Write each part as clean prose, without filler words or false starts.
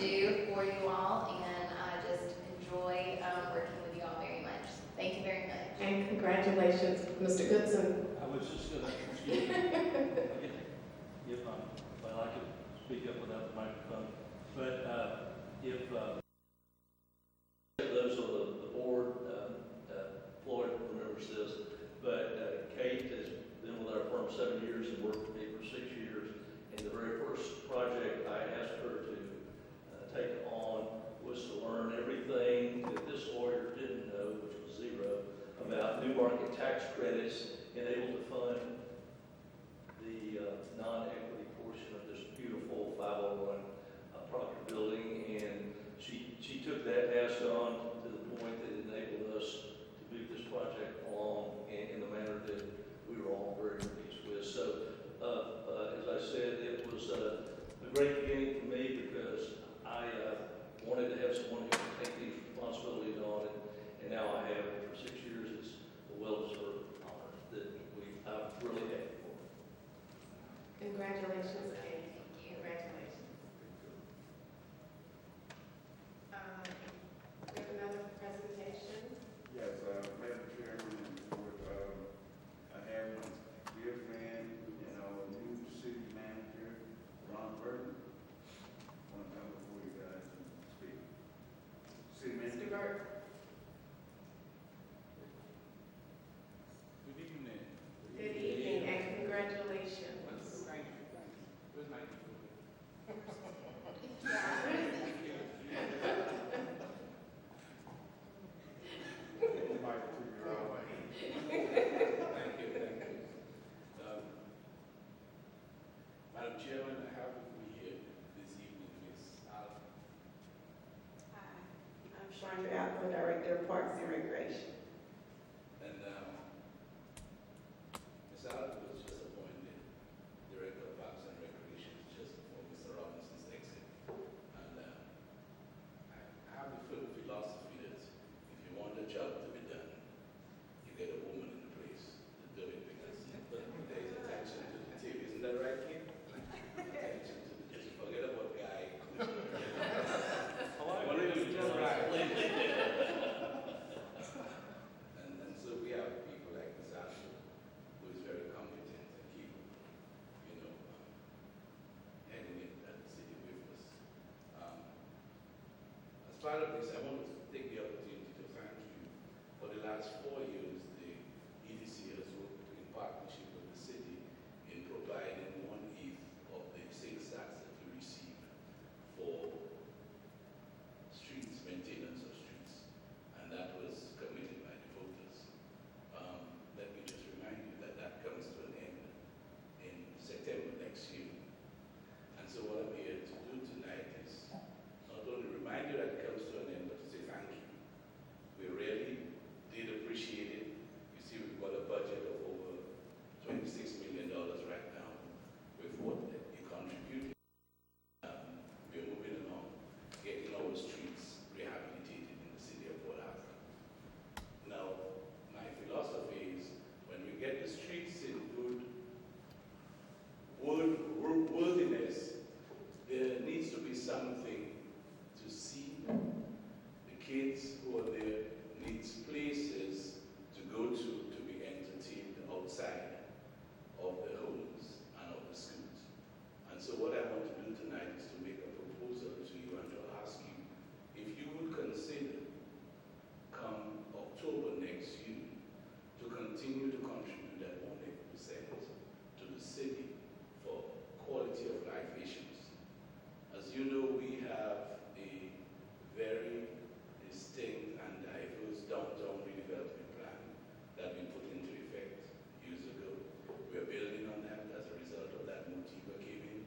do for you all, and I just enjoy working with you all very much. Thank you very much. And congratulations, Mr. Goodson. I was just going to, if well, I could speak up without the microphone, but if those on the board, Floyd remembers this, but Kate has been with our firm 7 years and worked with me for 6 years. And the very first project I asked her to take on was to learn everything that this lawyer didn't know, which was zero, about new market tax credits and able to fund the non-equity portion of this beautiful 501 Proctor building. And she took that task on to the point that it enabled us to move this project along in the manner that we were all very pleased with. So, as I said, it was a great beginning for me because I wanted to have someone who could take these responsibilities on, and now I have it for 6 years. It's a well-deserved honor that I'm really happy for. Congratulations, Kate. Congratulations. We have another presentation. Yes, Madam Chairman and Board, I have my dear friend and our new city manager, Ron Burton. I want to come before you guys and speak. City Mr. manager. Burke. Good evening. Good evening and congratulations. Thank you. Where's my Thank you. Madam Chairman, I have with me here this evening Ms. Allen. Hi, I'm Chandra Apple, Director of Parks and Recreation. And Ms. Allen was just appointed Director of Parks and Recreation just before Mr. Robinson's exit. And I have the philosophy that if you want a job to be done, you get a woman in the place to do it because there is attention to the team. Isn't that right, Kim? Attention to the team. Forget about guy. Whatever you do, right. And so we have people like Ms. Ashley, who is very competent and keep, heading it at the city with us. As part of this, I want to take the opportunity to thank you. For the last 4 years, the EDC has worked in partnership with the city in providing 1/8 of the sales tax that we receive for streets, maintenance of streets, and that was committed by the voters. Let me just remind you that that comes to an end in September next year. And so what I'm here to do tonight is not only remind you that it comes to an end, but to say thank you. We really did appreciate it. You see, we've got a budget of over $26 million right now with what you contributed. We're moving along, getting our streets rehabilitated in the city of Port Harcourt. Now, my philosophy is when we get the streets in good worthiness, there needs to be something to see. The kids who are there needs places to go to be entertained outside of the homes and of the schools. And so what I want to do tonight is to make a proposal to you and to ask you if you would consider come October next year to continue to contribute that 1% to the city for quality of life issues. As you know, we have a very distinct and diverse downtown redevelopment plan that we put into effect years ago. We are building on that as a result of that Motiva came in.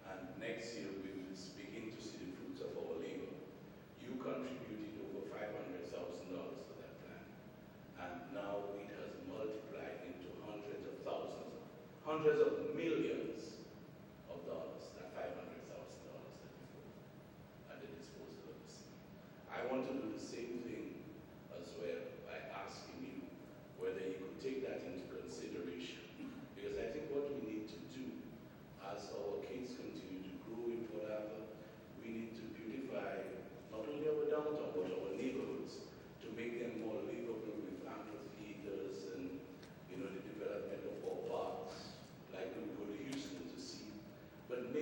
And next year we will begin to see the fruits of our labor. You contributed over $500,000 to that plan. And now it has multiplied into hundreds of thousands, hundreds of millions of dollars, that $500,000 that we put at the disposal of the city. I want to do the same thing as well by asking you whether you could take that into consideration. Because I think what we need to do as our kids continue to grow in whatever, we need to build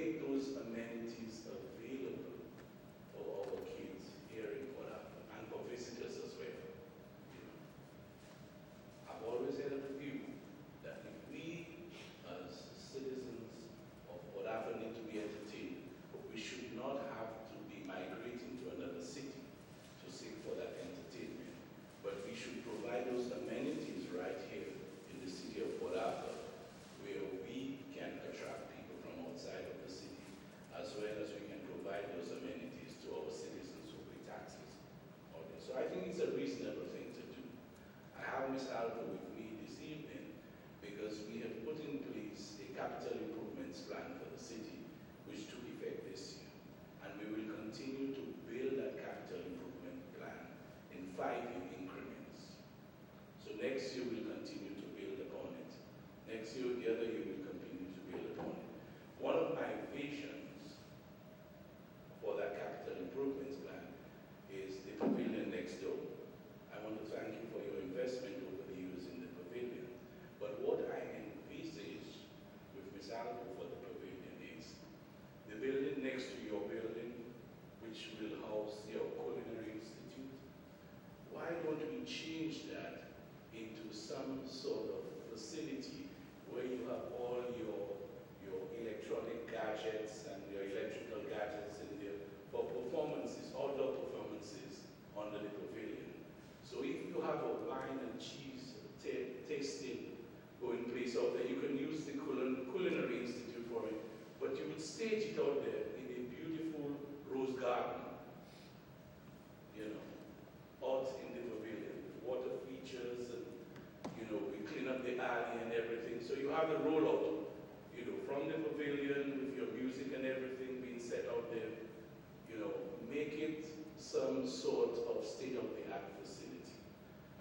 make those amenities available for our kids here in Port Harcourt and for visitors as well. You know, I've always held a view that if we as citizens of Port Harcourt need to be entertained, we should not have to be migrating to another city to seek for that entertainment. But we should provide those amenities right here in the city of Port Harcourt, where we can attract people from outside of the city, as well as we can provide those amenities to our citizens who pay taxes. Okay. So I think it's a reasonable thing to do. I have Ms. Alva with me this evening because we have put in place a capital improvements plan for the city, which took effect this year. And we will continue to build that capital improvement plan in 5-year increments. So next year we'll continue to build upon it. Next year, the other year we'll continue to build upon it. One of my visions for that capital improvements plan is the pavilion next door. I want to thank you for your investment over the years in the pavilion. But what I envisage with Ms. Alva for the pavilion is the building next to your building, which will house your culinary institute. Why don't we change that into some sort of facility where you have all your electronic gadgets and your electrical gadgets in there for performances, outdoor performances under the pavilion. So if you have a wine and cheese tasting going place out there, you can use the Culinary Institute for it, but you would stage it out there in a beautiful rose garden, you know, out in the pavilion, with water features, and, you know, we clean up the alley and everything. So you have the rollout, you know, from the pavilion with your music and everything being set out there, you know, make it some sort of state-of-the-art facility.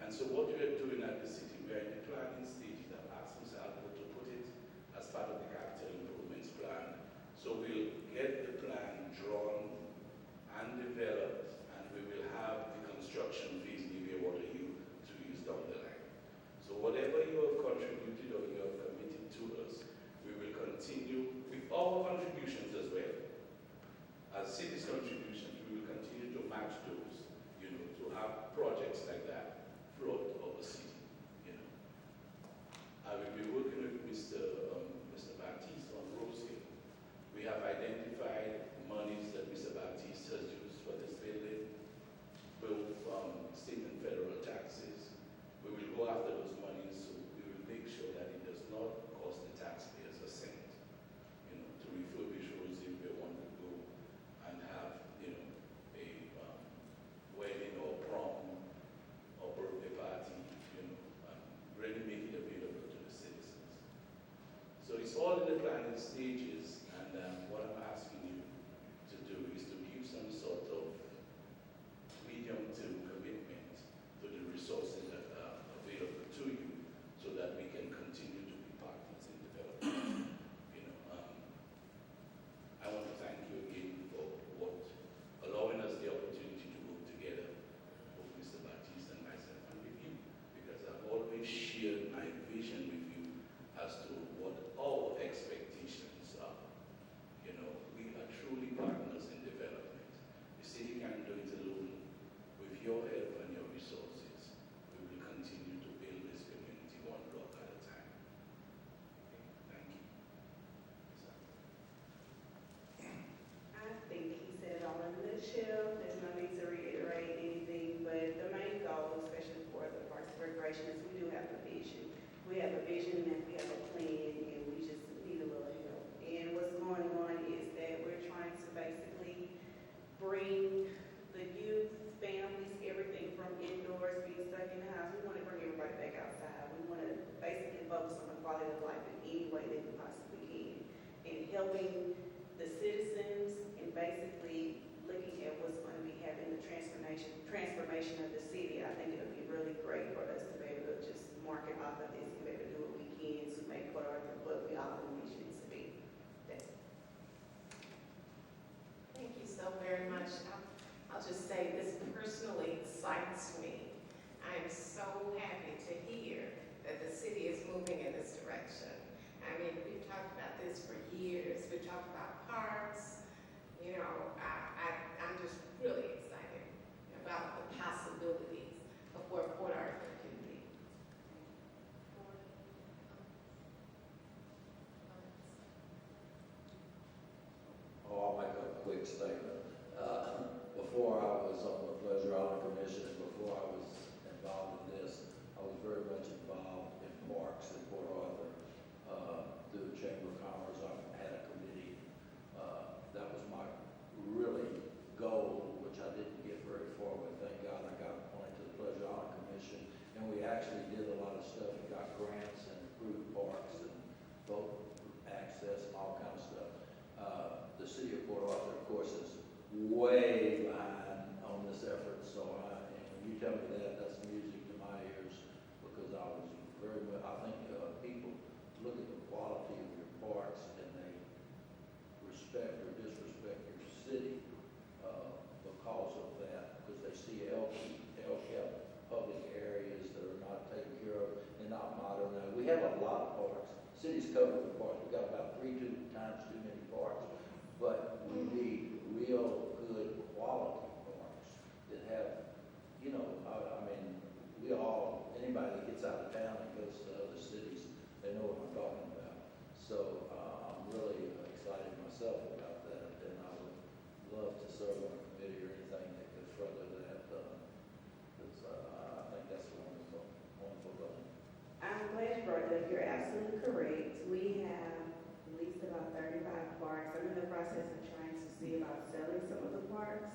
And so what we are doing at the city, we are in the planning stage. I've asked Ms. Alva to put it as part of the capital improvements plan. So we'll get the plan drawn and developed, and we will have the construction phase maybe 1 or 2 years down the line. So whatever you have contributed or you have committed to us, we will continue with our contributions as well. As cities' contributions, we will continue to match those, you know, to have projects like that throughout our city, you know. I will be working with Mr. Baptiste on Rose Hill. We have identified monies that Mr. Baptiste has used for this building, both state and federal taxes. We will go after those monies, so we will make sure that it does not cost the taxpayers a cent, you know, to refurbish Rose Hill. We want to go and have, you know, a wedding or prom or birthday party, you know, and really make it available to the citizens. So it's all in the planning stages, and what I'm asking you to do is to give some sort of medium-term commitment to the resources that are available to you, so that we can continue to be partners in development. You know, I want to thank you again for allowing us the opportunity to work together, both Mr. Baptiste and myself, and with you, because I've always shared my vision with you as to what our expectations are. You know, we are truly partners in development. The city can't do it alone. With your help and your resources, we will continue to build this community one block at a time. Okay, thank you. I think he said it all in a nutshell. There's no need to reiterate anything, but the main goal, especially for the Parks and Recreation, is we do have a vision. We have a vision and we have a plan, and we just need a little help. And what's going on is that we're trying to basically bring the youth, families, everything from indoors, being stuck in the house. We want to bring everybody back outside. We want to basically focus on the quality of life in any way that we possibly can, and helping the citizens, and basically looking at what's going to be having the transformation of the city. I think it'll be really great for us to be able to just market off of this and be able to do what we can to make Port Arthur what we all envision it to be. That's it. Thank you so very much. I'll just say this personally excites me. I'm so happy to hear that the city is moving in this direction. I mean, we've talked about this for years. We've talked about quick statement. Before I was on the Pleasure Island Commission, and before I was involved in this, I was very much involved in parks in Port Arthur. Through the Chamber of Commerce, I had a committee. That was my really goal, which I didn't get very far with. Thank God I got appointed to the Pleasure Island Commission, and we actually did a lot of stuff and got grants and improved parks and boat access and all kinds of stuff. The city of Port Arthur, of course, is way behind on this effort, so and when you tell me that, that's music to my ears, because I was very much, I think people look at the quality of your parks and they respect or disrespect your city because of that, because they see ill-kept public areas that are not taken care of and not modern. We have a lot of parks. Cities covered with parks. We've got about 3 times too many parks, but we need real good quality parks that have, you know, I mean, we all, anybody that gets out of town and goes to other cities, they know what I'm talking about. So I'm really excited myself about that, and I would love to serve on a committee or anything that could further that, because I think that's a wonderful, wonderful thing. I'm glad you brought that up. You're absolutely correct. We have at least about 35 parks. I'm in the process of trying to see about selling some of the parks,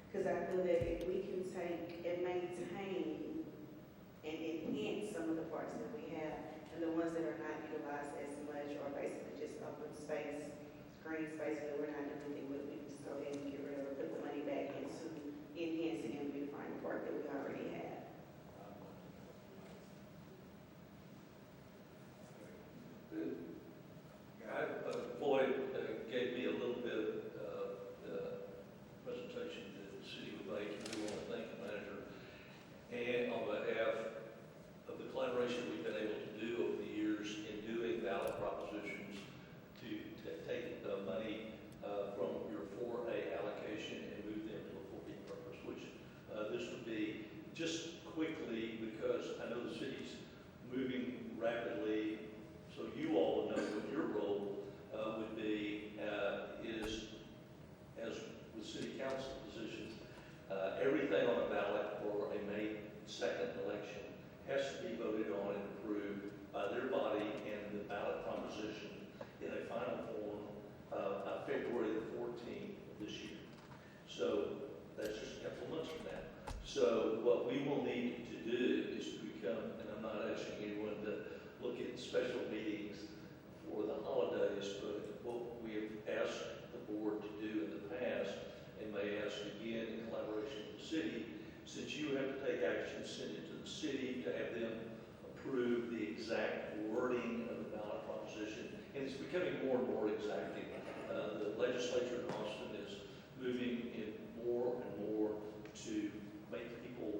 because I feel that if we can take and maintain and enhance some of the parks that we have, and the ones that are not utilized as much, or basically just open space, green space that we're not doing anything with, we can just go ahead and get rid of it, put the money back into enhancing and beautifying the park that we already have. Floyd gave me a little bit of presentation that the city would make, and we want to thank the manager. And on behalf of the collaboration we've been able to do over the years in doing ballot propositions to take the money from your 4A allocation and move them to a 4B purpose, which this would be just quickly, because I know the city's moving rapidly, so you all know what your role would be is, as with city council positions, everything on a ballot for a May 2nd election has to be voted on and approved by their body and the ballot proposition in a final form February the 14th of this year. So that's just a couple of months from now. So what we will need to do is to become, and I'm not asking anyone to look at special meetings for the holidays, but what we have asked the board to do in the past, and may ask again in collaboration with the city, since you have to take action, send it to the city to have them approve the exact wording of the ballot proposition, and it's becoming more and more exacting. The legislature in Austin is moving in more and more to make people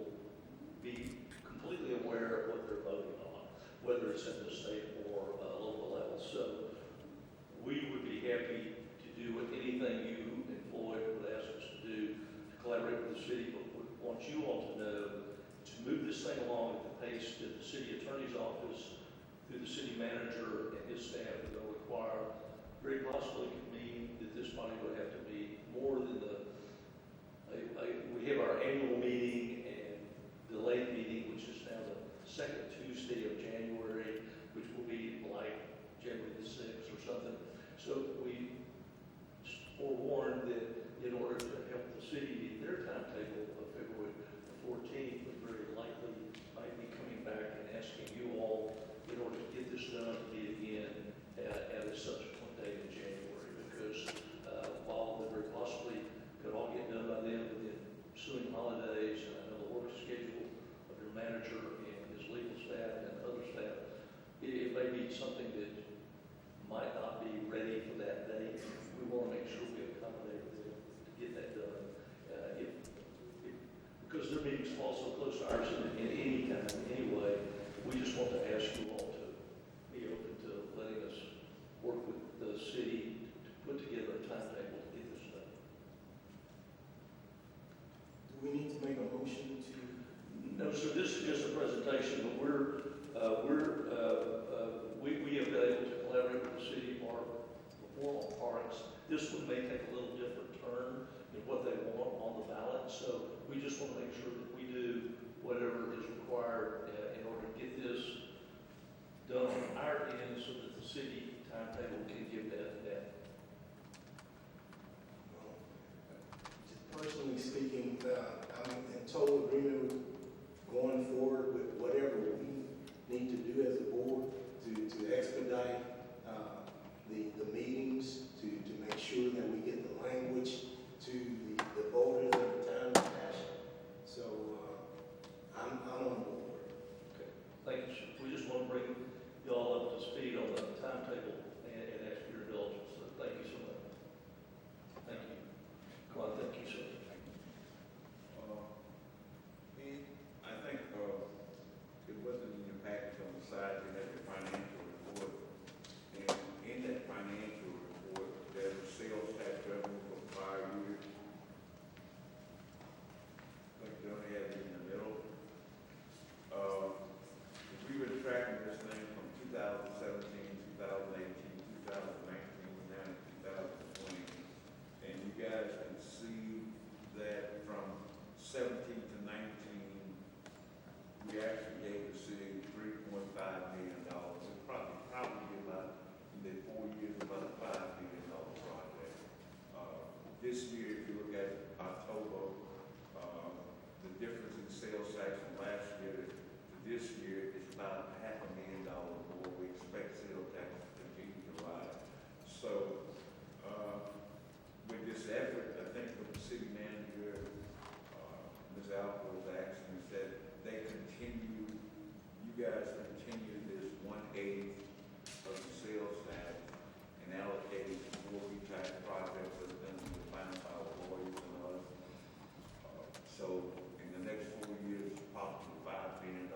be completely aware of what they're voting on, whether it's at the state or local level. So we would be happy to do anything you and Floyd would ask us to do to collaborate with the city, but we want you all to know to move this thing along at the pace that the city attorney's office, through the city manager and his staff, is going to require. Very possibly could mean that this body would have to be more than we have our annual meeting and the late meeting, which is now the second Tuesday of January, which will be like January the 6th or something. So we forewarned that in order to help the city meet their timetable of February the 14th, we very likely might be coming back and asking you all, in order to get this done, to meet again at a subsequent date in January, because while they very possibly could all get done by then within ensuing holidays, and I know the work schedule of your manager and his legal staff and other staff, it may be something that might not be ready for that date. We want to make sure we accommodate them to get that done. Because their meetings fall so close to ours in any time, anyway, we just want to ask you all to be open to letting us work with the city to put together a timetable to get this done. Do we need to make a motion to? No, sir, this is just a presentation, but we have been able to collaborate with the city park before on parks. This one may take a little different turn what they want on the ballot. So we just want to make sure that we do whatever is required in order to get this done on our end so that the city timetable can give that. Just personally speaking, I'm in total agreement with going forward with whatever we need to do as a board to expedite the meetings, to make sure that we get the language to the voters at the time of passion. So I'm on board. Okay. Thank you, sir. We just want to bring y'all up to speed on the timetable and ask for your indulgence. So thank you so much. Thank you. Come on, thank you, sir. I think it wasn't in your package on the side, you had your financial report. And in that financial report, there's a sales tax revenue for 5 years. Like you don't have it in the middle. We were tracking this thing from 2017, 2018, 2019, now to 2020. And you guys can see that from 17 to 19, we actually gave the city $3.5 million. It probably about, in the 4 years, about a $5 million project. This year, if you look at October, the difference in sales tax from last year to this year is about $500,000 more. We expect sales tax to continue to rise. So, with this effort, I think what the city manager, Ms. Alva was asking is that you guys continue this 1/8 of the sales tax and allocate it to 4B type projects that are done with manpower, lawyers and others. So in the next 4 years, possibly $5 billion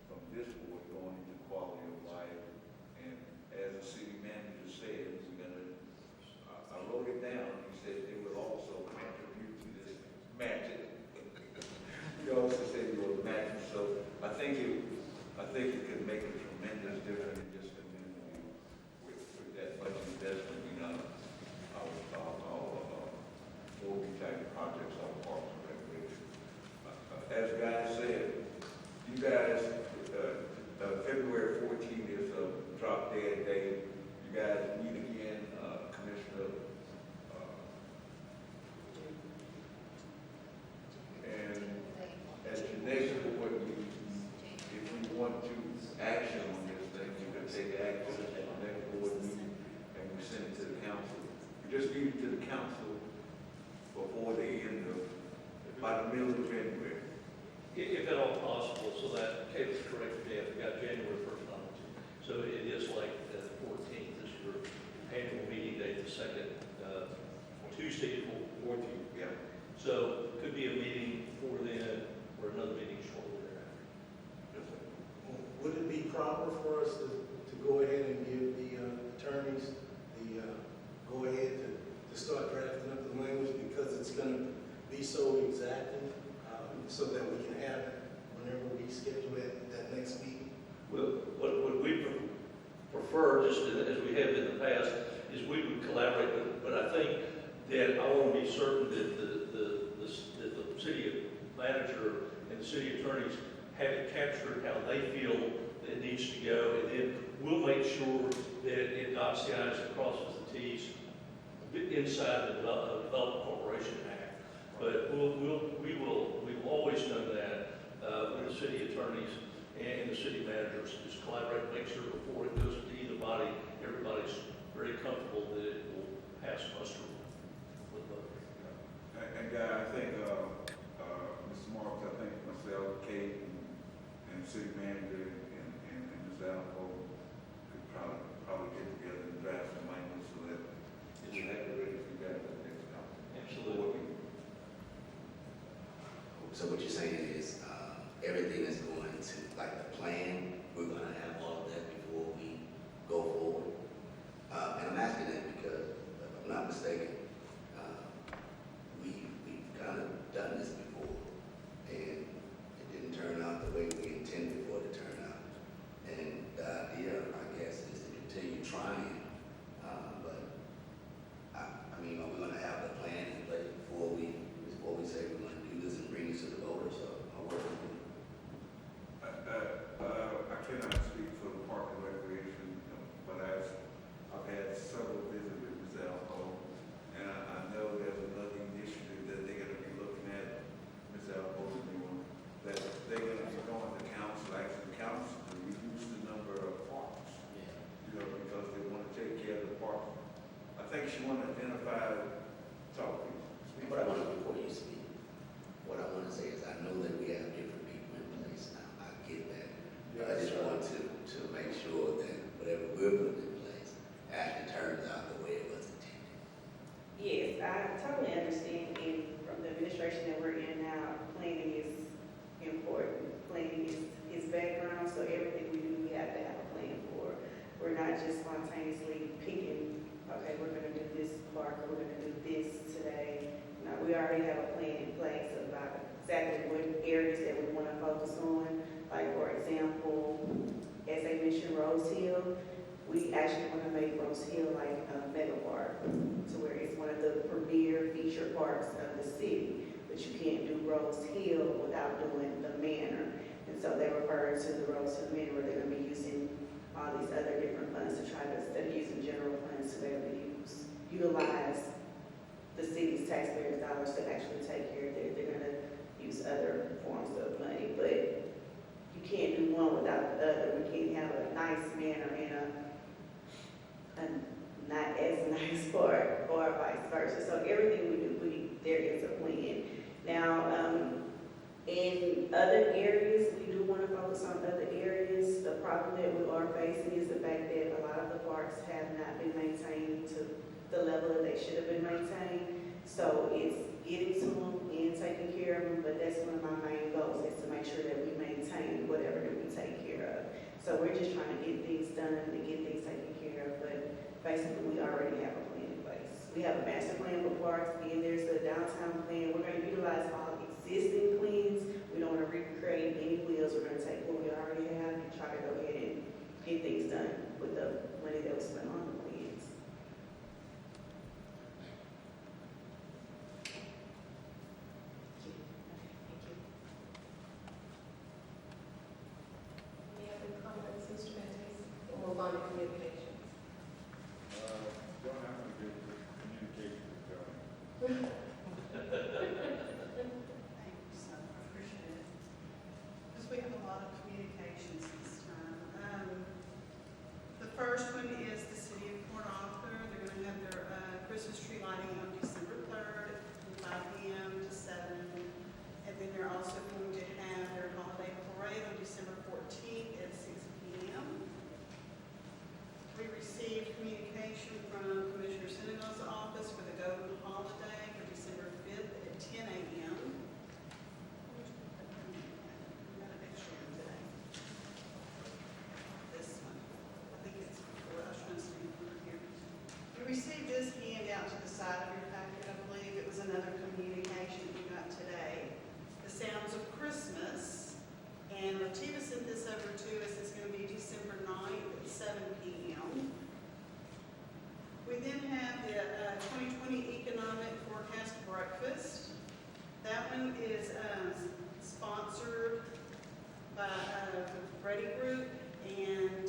from this board going into quality of life. And as the city manager said, we're gonna, I wrote it down, he said it will also contribute to this magic. He also said it was magic, so I think it could make a tremendous difference in this community with that much investment in our type projects, our parks and recreation. As guys said, you guys, February 14th is a drop dead day. You guys meet again, Commissioner. And at your next board meeting, if you want to action on this thing, you can take action on the next board meeting and we send it to the council. We just need it to the council before the end of, by the middle of January. If at all possible, so that Kate was correct, Jeff, we got January 1st on it. So it is like the 14th is your annual meeting date, the second Tuesday, 14th. Yeah. So could be a meeting before then or another meeting shortly thereafter. Would it be proper for us to go ahead and give the attorneys the go ahead to start drafting up the language because it's going to be so exacting so that we can have it whenever we schedule that next meeting? Well, what we prefer, just as we have in the past, is we would collaborate, but I think that I want to be certain that the city manager and the city attorneys have it captured how they feel it needs to go, and then we'll make sure that it dots the i's and crosses the t's inside the Development Corporation Act. But we've always done that with the city attorneys and the city managers, just collaborate, make sure before it goes to either body, everybody's very comfortable that it will pass muster with both. And I think, Mr. Marks, I think myself, Kate, and the city manager and Ms. Alvo could probably get together and draft some language so that we have it ready for you guys at the next time. Absolutely. So what you're saying is, everything is going to, like the plan, we're gonna have all of that before we go forward. And I'm asking that because, if I'm not mistaken, we've kind of done this before, and it didn't turn out the way we intended for it to turn out. And the idea, I guess, is to continue trying, but, I mean, are we gonna have the plan in place I totally understand, and from the administration that we're in now, planning is important. Planning is background, so everything we do, we have to have a plan for. We're not just spontaneously picking, okay, we're gonna do this park, or we're gonna do this today. No, we already have a plan in place about exactly what areas that we wanna focus on. Like, for example, as they mentioned, Rose Hill, we actually want to make Rose Hill like a mega park, to where it's one of the premier feature parks of the city. But you can't do Rose Hill without doing the manor. And so they refer to the Rose Hill Manor, where they're going to be using all these other different funds to try to, instead of using general funds, to be able to utilize the city's taxpayers' dollars to actually take care of it. They're going to use other forms of money, but you can't do one without the other. We can't have a nice manor and a not as nice park, or vice versa. So everything we do, there is a plan. Now, in other areas, we do want to focus on other areas. The problem that we are facing is the fact that a lot of the parks have not been maintained to the level that they should have been maintained. So it's getting to them and taking care of them, but that's one of my main goals, is to make sure that we maintain whatever that we take care of. So we're just trying to get things done and get things taken care of, but basically we already have a plan in place. We have a master plan for parks, and there's the downtown plan. We're going to utilize all existing plans. We don't want to recreate any wheels. We're going to take what we already have and try to go ahead and get things done with the money that was spent on the plans. Any other comments, Mr. Matthews? We'll move on to communications. Don't have a good communication with God. Thank you, so I appreciate it. Because we have a lot of communications this time. The first one is the city of Port Arthur. They're going to have their Christmas tree lighting on December 3rd from 5 p.m. to 7. And then they're also going to have their holiday parade on December 14th at 6 p.m. We received communication from Commissioner Senegal's office for the Golden Holiday for December 5th at 10 a.m. Got an extra one today. This one. I think it's for us, here. We received this handout to the side of your packet, I believe. It was another communication we got today. The Sounds of Christmas. And Lativa sent this over to us. It's going to be December 9th at 7 p.m. We then have the 2020 Economic Forecast Breakfast. That one is sponsored by the Ready Group, and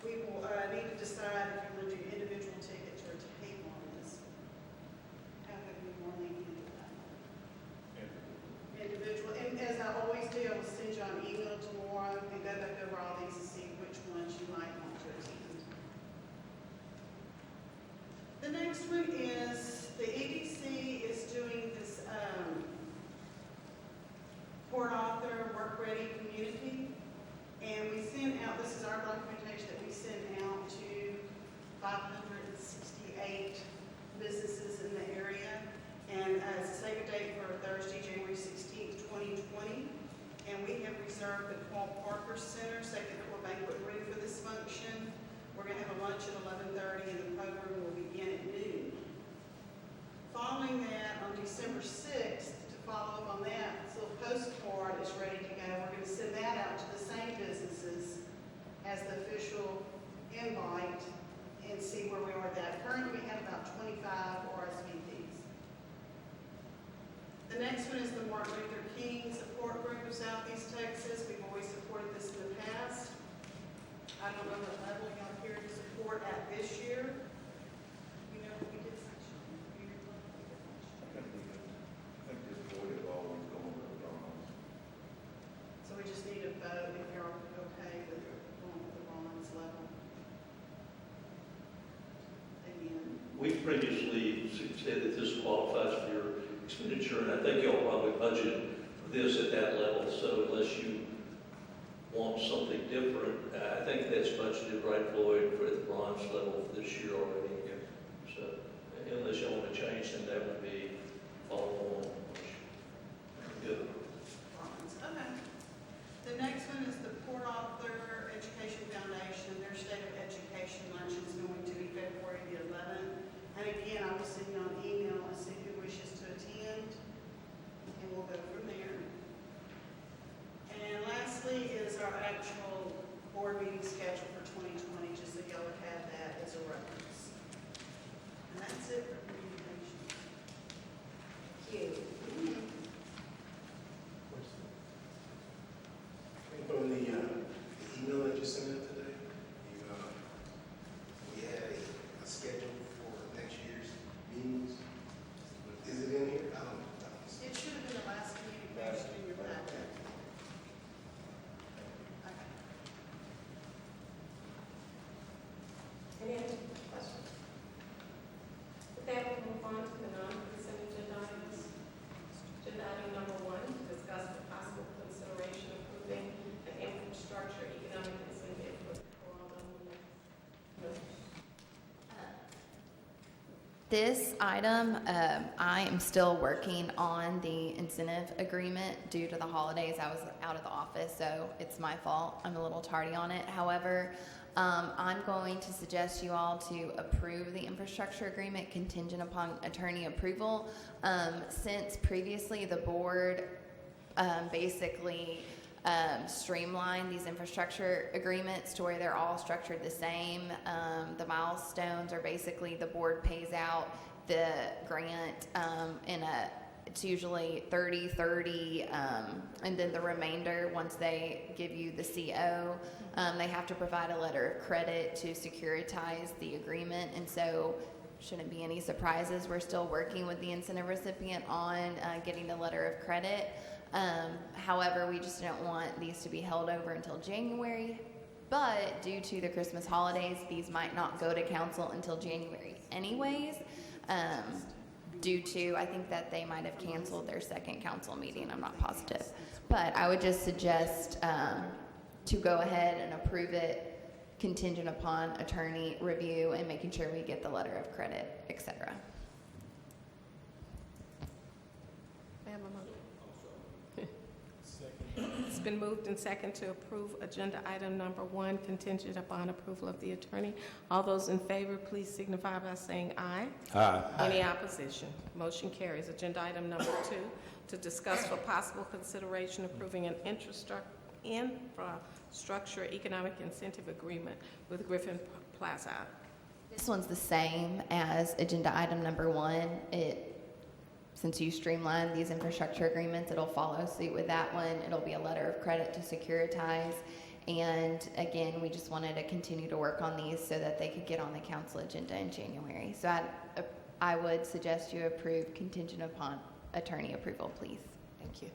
we will need to decide if we're going to do individual tickets or table on this. How could we more lenient with that? Individual, and as I always do, I will send you an email tomorrow and go back over all these to see which ones you might want to attend. The next one is the EDC is doing this Port Arthur Work Ready Community, and we sent out, this is our documentation that we sent out to 568 businesses in the area. And it's a save date for Thursday, January 16th, 2020. And we have reserved the Paul Parker Center, second floor banquet room for this function. We're going to have a lunch at 11:30, and the program will begin at noon. Following that, on December 6th, to follow up on that, this little postcard is ready to go. We're going to send that out to the same businesses as the official invite and see where we are with that. Currently, we have about 25 RSVPs. The next one is the Martin Luther King Support Group of Southeast Texas. We've always supported this in the past. I don't know what level y'all here to support at this year. You know what we did last year? I think this board is always going with bronze. So we just need a vote if you're okay with going with the bronze level. Again. We previously said that this qualifies for your expenditure, and I think you'll probably budget for this at that level, so unless you want something different, I think that's budgeted, right, Floyd, for the bronze level for this year already. So unless you want to change recommendation, that would be follow on. Good. Okay. The next one is the Port Arthur Education Foundation. Their State of Education luncheon is going to be February the 11th. And again, I will send you an email and see who wishes to attend, and we'll go from there. And lastly is our actual board meeting schedule for 2020, just so y'all would have that as a reference. And that's it for communication. Cute. From the email that you sent out today, we had a schedule for next year's meetings. Is it in here? I don't see It should have been the last communication in your packet. Okay. Any other questions? With that, we'll move on to the non-consent agenda items. Agenda item number 1, to discuss the possible consideration of approving an infrastructure economic incentive for all of This item, I am still working on the incentive agreement due to the holidays. I was out of the office, so it's my fault. I'm a little tardy on it. However, I'm going to suggest you all to approve the infrastructure agreement contingent upon attorney approval. Since previously the board basically streamline these infrastructure agreements to where they're all structured the same. The milestones are basically the board pays out the grant it's usually 30-30, and then the remainder, once they give you the CO, they have to provide a letter of credit to securitize the agreement, and so shouldn't be any surprises. We're still working with the incentive recipient on getting the letter of credit. However, we just don't want these to be held over until January, but due to the Christmas holidays, these might not go to council until January anyways, due to, I think that they might have canceled their second council meeting, I'm not positive. But I would just suggest to go ahead and approve it contingent upon attorney review and making sure we get the letter of credit, etc. It's been moved and second to approve agenda item number 1 contingent upon approval of the attorney. All those in favor, please signify by saying aye. Aye. Any opposition? Motion carries. Agenda item number 2, to discuss for possible consideration approving an infrastructure economic incentive agreement with Griffin Plaza. This one's the same as agenda item number 1. Since you streamline these infrastructure agreements, it'll follow suit with that one. It'll be a letter of credit to securitize. And again, we just wanted to continue to work on these so that they could get on the council agenda in January. So I would suggest you approve contingent upon attorney approval, please. Thank you.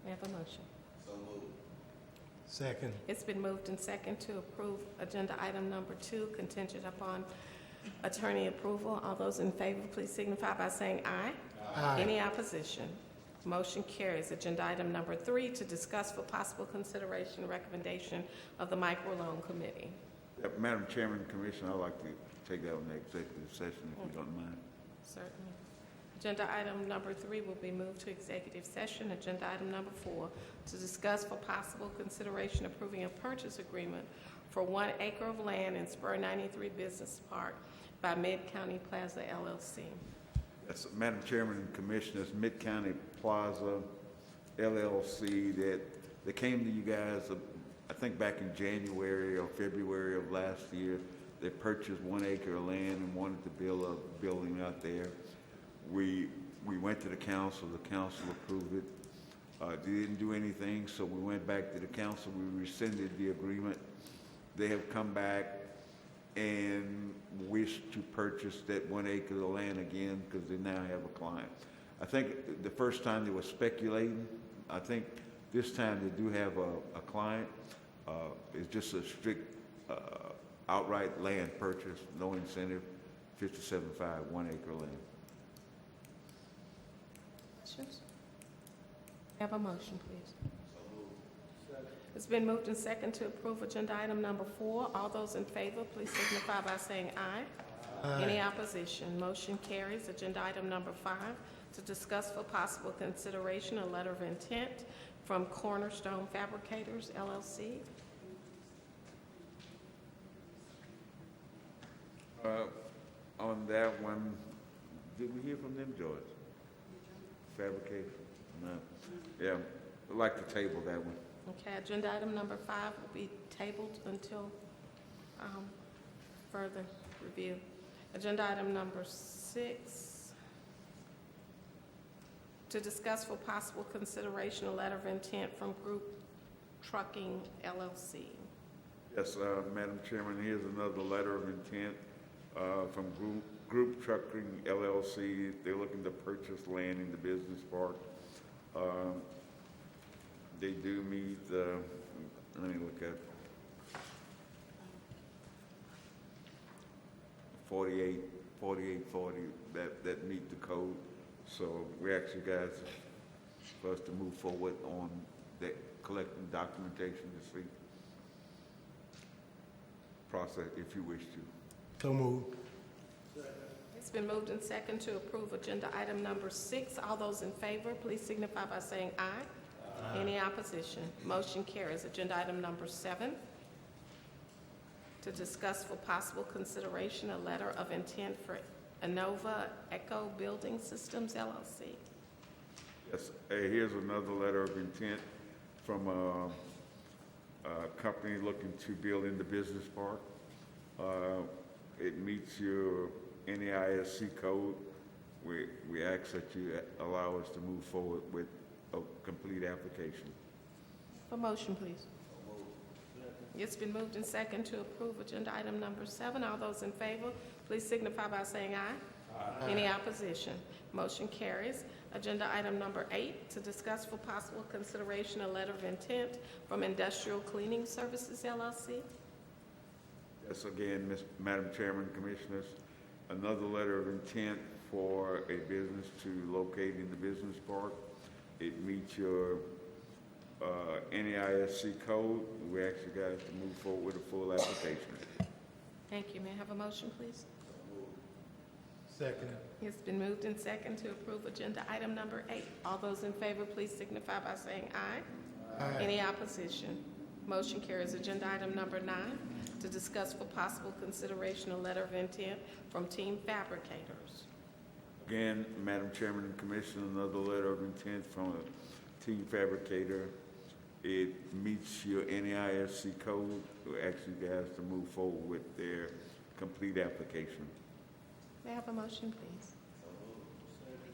May I have a motion? So moved. Second. It's been moved and second to approve agenda item number 2 contingent upon attorney approval. All those in favor, please signify by saying aye. Aye. Any opposition? Motion carries. Agenda item number 3, to discuss for possible consideration and recommendation of the microloan committee. Madam Chairman and Commissioner, I'd like to take that on the executive session, if you don't mind. Certainly. Agenda item number 3 will be moved to executive session. Agenda item number 4, to discuss for possible consideration approving a purchase agreement for 1 acre of land in Spur 93 Business Park by Mid-County Plaza LLC. Yes, Madam Chairman and Commissioners, Mid-County Plaza LLC, that came to you guys, I think back in January or February of last year. They purchased 1 acre of land and wanted to build a building out there. We went to the council approved it. They didn't do anything, so we went back to the council, we rescinded the agreement. They have come back and wish to purchase that 1 acre of land again because they now have a client. I think the first time they were speculating. I think this time they do have a client. It's just a strict outright land purchase, no incentive, 57.5, 1 acre land. Questions? Have a motion, please. It's been moved and second to approve agenda item number 4. All those in favor, please signify by saying aye. Any opposition? Motion carries. Agenda item number 5, to discuss for possible consideration a letter of intent from Cornerstone Fabricators, LLC. On that one, did we hear from them, George? Fabrication? No. Yeah, I'd like to table that one. Okay, agenda item number 5 will be tabled until further review. Agenda item number 6, to discuss for possible consideration a letter of intent from Group Trucking, LLC. Yes, Madam Chairman, here's another letter of intent from Group Trucking LLC. They're looking to purchase land in the business park. They do meet, let me look at 4840 that meet the code. So we actually guys for us to move forward on that, collecting documentation to see process if you wish to. So move. It's been moved and second to approve agenda item number 6. All those in favor, please signify by saying aye. Any opposition? Motion carries. Agenda item number 7, to discuss for possible consideration a letter of intent for Innova Eco Building Systems, LLC. Yes, here's another letter of intent from a company looking to build in the business park. It meets your NAISC code. We ask that you allow us to move forward with a complete application. For motion, please. It's been moved and second to approve agenda item number 7. All those in favor, please signify by saying aye. Any opposition? Motion carries. Agenda item number 8, to discuss for possible consideration a letter of intent from Industrial Cleaning Services, LLC. Yes, again, Madam Chairman, Commissioners, another letter of intent for a business to locate in the business park. It meets your NAISC code. We ask you guys to move forward with a full application. Thank you. May I have a motion, please? Second. It's been moved and second to approve agenda item number 8. All those in favor, please signify by saying aye. Any opposition? Motion carries. Agenda item number 9, to discuss for possible consideration a letter of intent from Team Fabricators. Again, Madam Chairman and Commissioner, another letter of intent from a Team Fabricator. It meets your NAISC code. We ask you guys to move forward with their complete application. May I have a motion, please?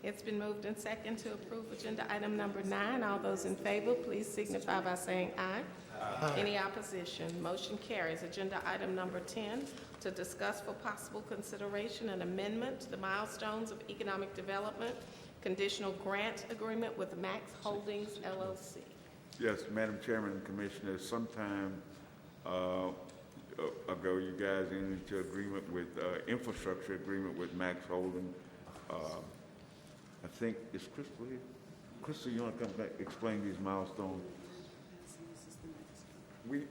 It's been moved and second to approve agenda item number 9. All those in favor, please signify by saying aye. Any opposition? Motion carries. Agenda item number 10, to discuss for possible consideration an amendment to the Milestones of Economic Development Conditional Grant Agreement with Max Holdings, LLC. Yes, Madam Chairman and Commissioners, sometime ago, you guys entered into agreement with infrastructure agreement with Max Holding. I think it's Crystal here. Crystal, you want to come back explain these milestones?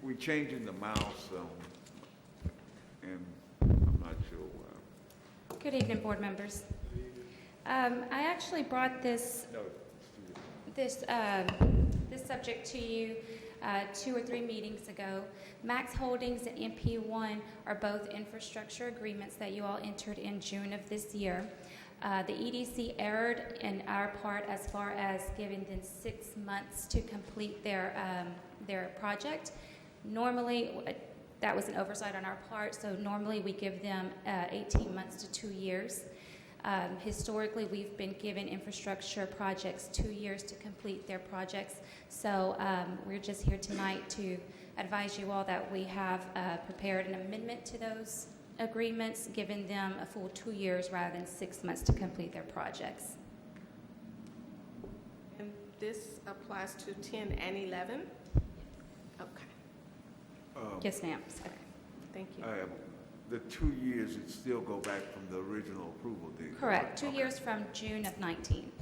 We changing the milestone, and I'm not sure why. Good evening, board members. I actually brought this subject to you 2 or 3 meetings ago. Max Holdings and MP1 are both infrastructure agreements that you all entered in June of this year. The EDC erred in our part as far as giving them 6 months to complete their project. Normally, that was an oversight on our part, so normally we give them 18 months to 2 years. Historically, we've been given infrastructure projects 2 years to complete their projects. So we're just here tonight to advise you all that we have prepared an amendment to those agreements, giving them a full 2 years rather than 6 months to complete their projects. And this applies to 10 and 11? Okay, Yes, ma'am. Okay. thank you. The 2 years, it still go back from the original approval date. Correct. 2 Okay. years from June of 19.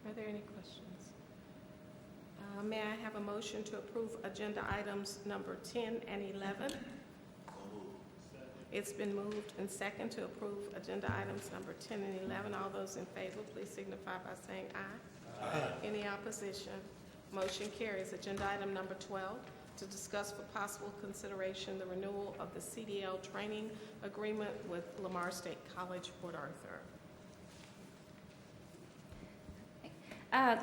Are there any questions? May I have a motion to approve agenda items number 10 and 11? It's been moved and second to approve agenda items number 10 and 11. All those in favor, please signify by saying aye. Aye. Any opposition? Motion carries. Agenda item number 12, to discuss for possible consideration the renewal of the CDL training agreement with Lamar State College, Port Arthur.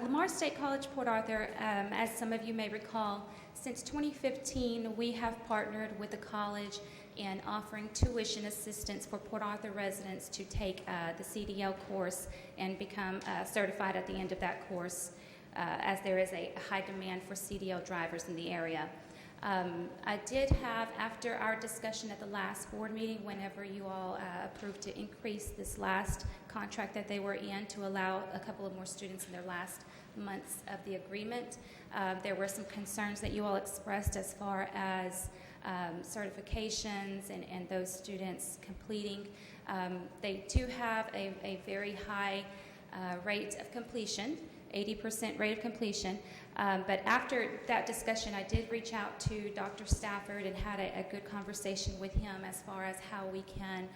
Lamar State College, Port Arthur, as some of you may recall, since 2015, we have partnered with the college in offering tuition assistance for Port Arthur residents to take the CDL course and become certified at the end of that course, as there is a high demand for CDL drivers in the area. I did have, after our discussion at the last board meeting, whenever you all approved to increase this last contract that they were in to allow a couple of more students in their last months of the agreement, there were some concerns that you all expressed as far as certifications and those students completing. They do have a very high rate of completion, 80% rate of completion. But after that discussion, I did reach out to Dr. Stafford and had a good conversation with him as far as how we can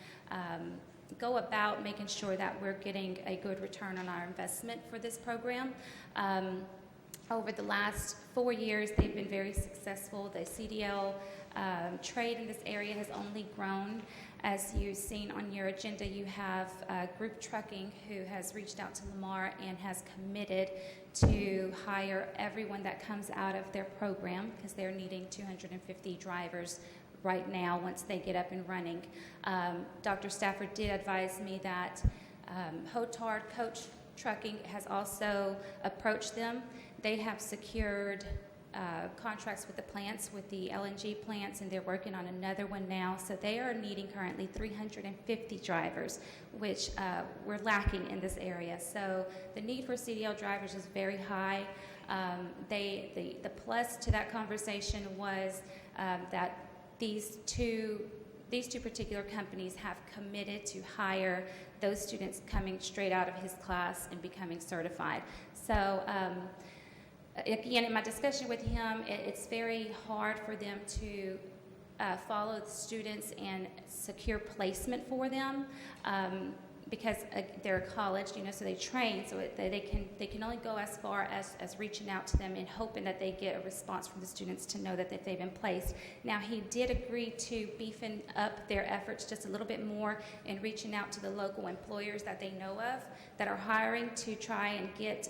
go about making sure that we're getting a good return on our investment for this program. Over the last 4 years, they've been very successful. The CDL trade in this area has only grown. As you've seen on your agenda, you have Group Trucking, who has reached out to Lamar and has committed to hire everyone that comes out of their program, because they're needing 250 drivers right now once they get up and running. Dr. Stafford did advise me that Hotard Coach Trucking has also approached them. They have secured contracts with the plants, with the LNG plants, and they're working on another one now. So they are needing currently 350 drivers, which we're lacking in this area. So the need for CDL drivers is very high. The plus to that conversation was that these two particular companies have committed to hire those students coming straight out of his class and becoming certified. So again, in my discussion with him, it's very hard for them to follow the students and secure placement for them because they're a college, so they train, so they can only go as far as reaching out to them and hoping that they get a response from the students to know that they've been placed. Now, he did agree to beefing up their efforts just a little bit more in reaching out to the local employers that they know of that are hiring to try and get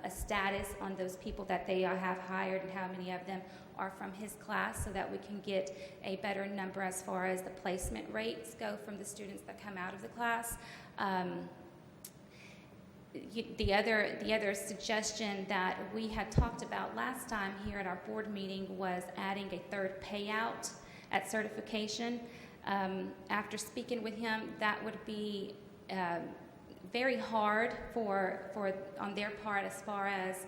a status on those people that they have hired and how many of them are from his class, so that we can get a better number as far as the placement rates go from the students that come out of the class. The other suggestion that we had talked about last time here at our board meeting was adding a third payout at certification. After speaking with him, that would be very hard for on their part as far as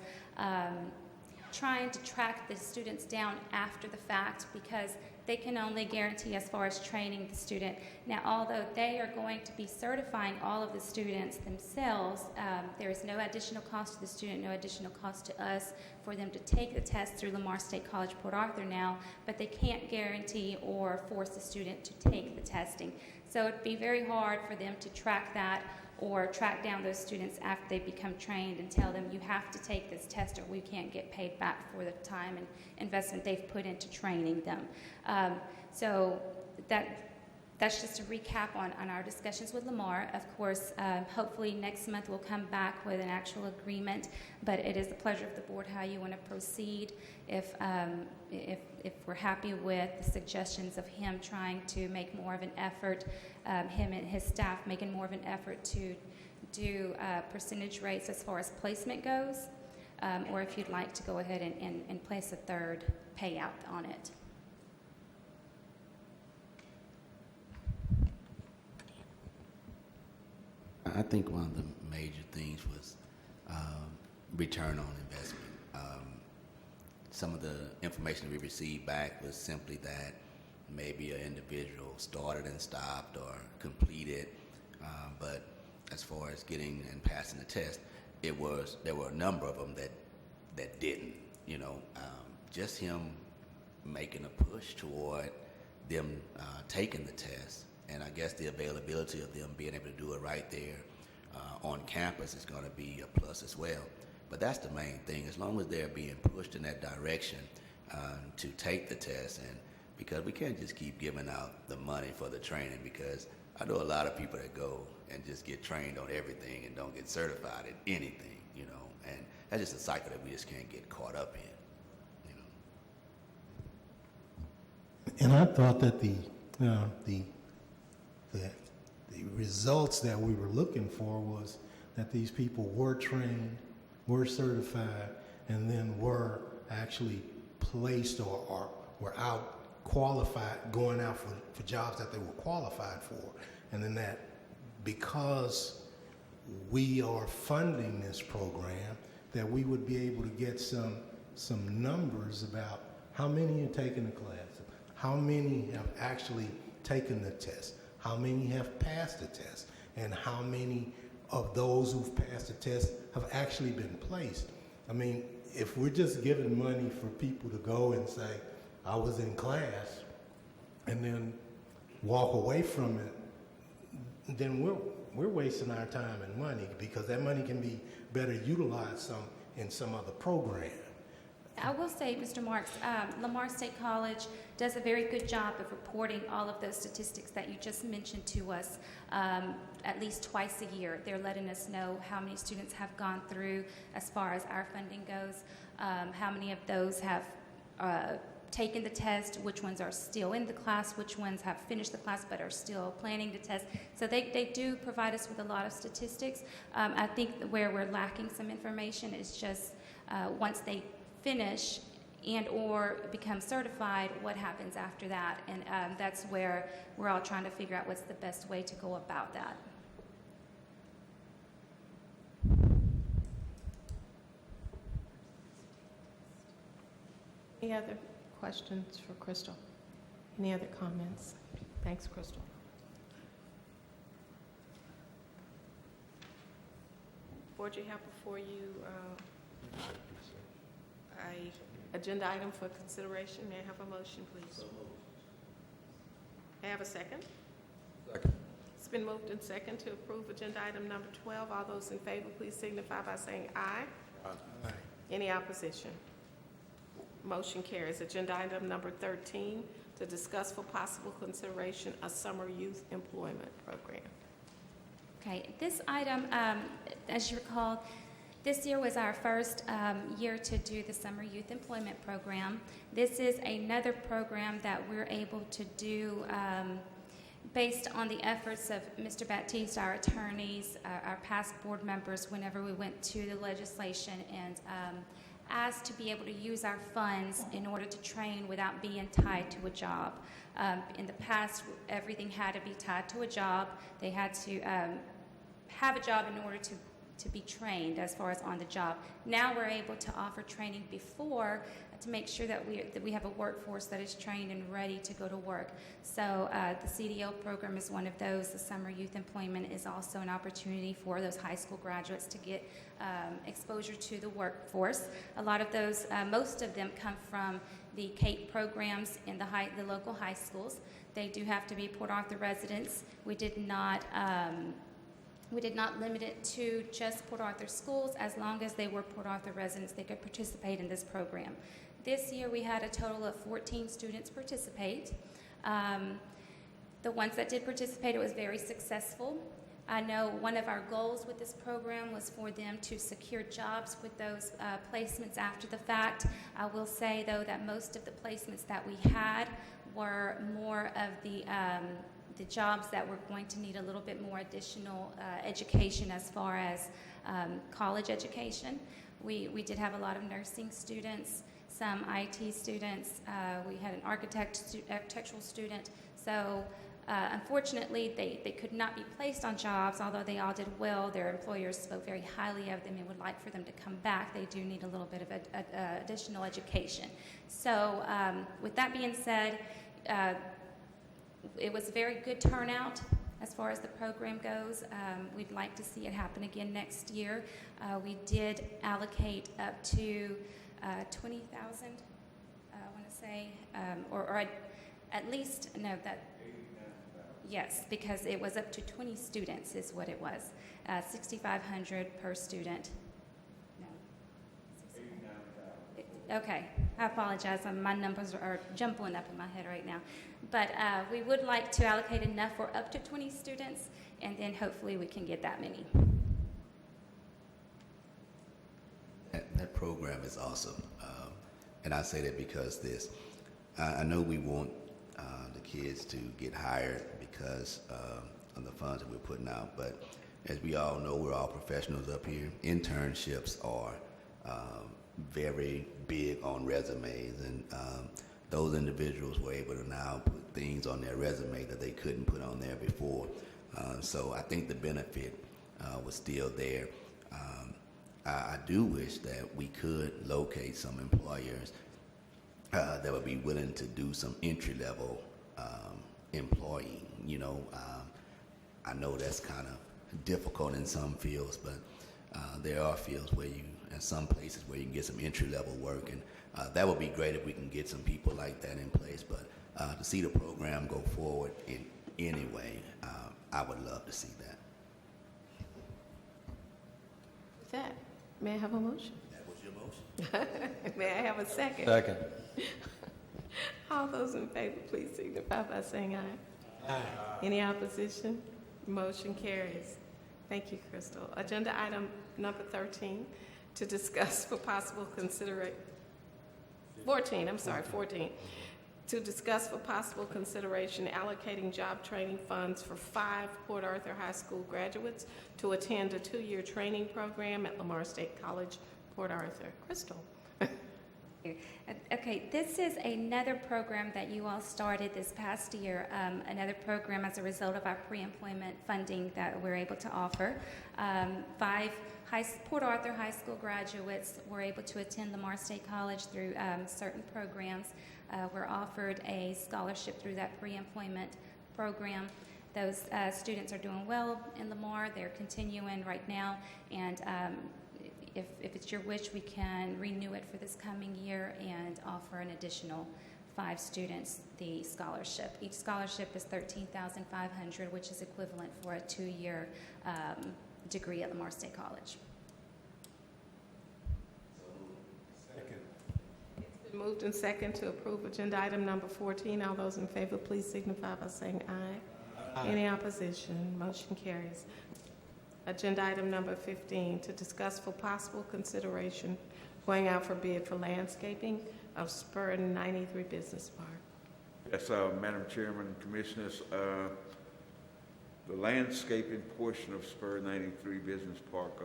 trying to track the students down after the fact, because they can only guarantee as far as training the student. Now, although they are going to be certifying all of the students themselves, there is no additional cost to the student, no additional cost to us for them to take the test through Lamar State College, Port Arthur now, but they can't guarantee or force the student to take the testing. So it'd be very hard for them to track that or track down those students after they become trained and tell them, you have to take this test or we can't get paid back for the time and investment they've put into training them. So that's just a recap on our discussions with Lamar. Of course, hopefully next month we'll come back with an actual agreement, but it is the pleasure of the board how you want to proceed. If we're happy with the suggestions of him trying to make more of an effort, him and his staff making more of an effort to do percentage rates as far as placement goes, or if you'd like to go ahead and place a third payout on it. I think one of the major things was return on investment. Some of the information we received back was simply that maybe an individual started and stopped or completed, but as far as getting and passing the test, there were a number of them that didn't. just him making a push toward them taking the test, and I guess the availability of them being able to do it right there on campus is going to be a plus as well. But that's the main thing, as long as they're being pushed in that direction to take the test, and because we can't just keep giving out the money for the training, because I know a lot of people that go and just get trained on everything and don't get certified at anything, and that's just a cycle that we just can't get caught up in. And I thought that the results that we were looking for was that these people were trained, were certified, and then were actually placed or were out qualified, going out for jobs that they were qualified for. And then that because we are funding this program, that we would be able to get some numbers about how many are taking the class, how many have actually taken the test, how many have passed the test, and how many of those who've passed the test have actually been placed. I mean, if we're just giving money for people to go and say, I was in class, and then walk away from it, then we're wasting our time and money, because that money can be better utilized in some other program. I will say, Mr. Marks, Lamar State College does a very good job of reporting all of those statistics that you just mentioned to us at least twice a year. They're letting us know how many students have gone through as far as our funding goes, how many of those have taken the test, which ones are still in the class, which ones have finished the class but are still planning the test. So they do provide us with a lot of statistics. I think that where we're lacking some information is just once they finish and or become certified, what happens after that? And that's where we're all trying to figure out what's the best way to go about that. Any other questions for Crystal? Any other comments? Thanks, Crystal. Board, you have before you a agenda item for consideration. May I have a motion, please? May I have a second? Second. It's been moved and second to approve agenda item number 12. All those in favor, please signify by saying aye. Aye. Any opposition? Motion carries. Agenda item number 13, to discuss for possible consideration a summer youth employment program. Okay, this item, as you recall, this year was our first year to do the Summer Youth Employment Program. This is another program that we're able to do based on the efforts of Mr. Baptiste, our attorneys, our past board members, whenever we went to the legislation and asked to be able to use our funds in order to train without being tied to a job. In the past, everything had to be tied to a job. They had to have a job in order to be trained as far as on the job. Now we're able to offer training before to make sure that we have a workforce that is trained and ready to go to work. So the CDL program is one of those. The Summer Youth Employment is also an opportunity for those high school graduates to get exposure to the workforce. A lot of those, most of them come from the CAPE programs in the local high schools. They do have to be Port Arthur residents. We did not limit it to just Port Arthur schools. As long as they were Port Arthur residents, they could participate in this program. This year we had a total of 14 students participate. The ones that did participate, it was very successful. I know one of our goals with this program was for them to secure jobs with those placements after the fact. I will say, though, that most of the placements that we had were more of the jobs that were going to need a little bit more additional education as far as college education. We did have a lot of nursing students, some IT students. We had an architectural student. So unfortunately, they could not be placed on jobs, although they all did well. Their employers spoke very highly of them and would like for them to come back. They do need a little bit of additional education. So with that being said, it was a very good turnout as far as the program goes. We'd like to see it happen again next year. We did allocate up to 20,000, I want to say, or at least, no, that, yes, because it was up to 20 students is what it was. 6,500 per student. No. Okay, I apologize. My numbers are jumbling up in my head right now. But we would like to allocate enough for up to 20 students, and then hopefully we can get that many. That program is awesome. And I say that because I know we want the kids to get hired because of the funds that we're putting out, but as we all know, we're all professionals up here. Internships are very big on resumes, and those individuals were able to now put things on their resume that they couldn't put on there before. So I think the benefit was still there. I do wish that we could locate some employers that would be willing to do some entry-level employing. You know, I know that's kind of difficult in some fields, but there are fields where in some places where you can get some entry-level work, and that would be great if we can get some people like that in place. But to see the program go forward in any way, I would love to see that. With that, may I have a motion? That was your motion. May I have a second? Second. All those in favor, please signify by saying aye. Aye. Any opposition? Motion carries. Thank you, Crystal. Agenda item number 13, to discuss for possible consideration. 14, I'm sorry, 14. To discuss for possible consideration allocating job training funds for 5 Port Arthur High School graduates to attend a 2-year training program at Lamar State College, Port Arthur. Crystal. Okay, this is another program that you all started this past year, another program as a result of our pre-employment funding that we're able to offer. 5 Port Arthur High School graduates were able to attend Lamar State College through certain programs. We're offered a scholarship through that pre-employment program. Those students are doing well in Lamar. They're continuing right now, and if it's your wish, we can renew it for this coming year and offer an additional 5 students the scholarship. Each scholarship is $13,500, which is equivalent for a 2-year degree at Lamar State College. Second. It's been moved and second to approve agenda item number 14. All those in favor, please signify by saying aye. Aye. Any opposition? Motion carries. Agenda item number 15, to discuss for possible consideration going out for bid for landscaping of Spur 93 Business Park. Yes, Madam Chairman, Commissioners, the landscaping portion of Spur 93 Business Park,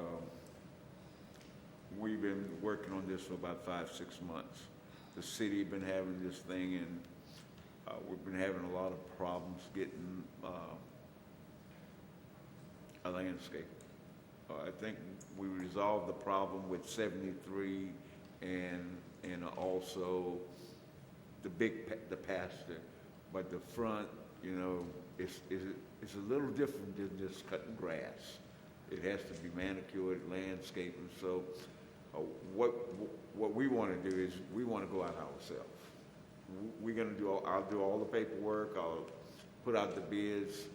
we've been working on this for about 5-6 months. The city been having this thing, and we've been having a lot of problems getting a landscape. I think we resolved the problem with 73 and also the pasture, but the front, you know, it's a little different than just cutting grass. It has to be manicured, landscaping. So what we want to do is we want to go out ourselves. We're going to I'll do all the paperwork. I'll put out the bids.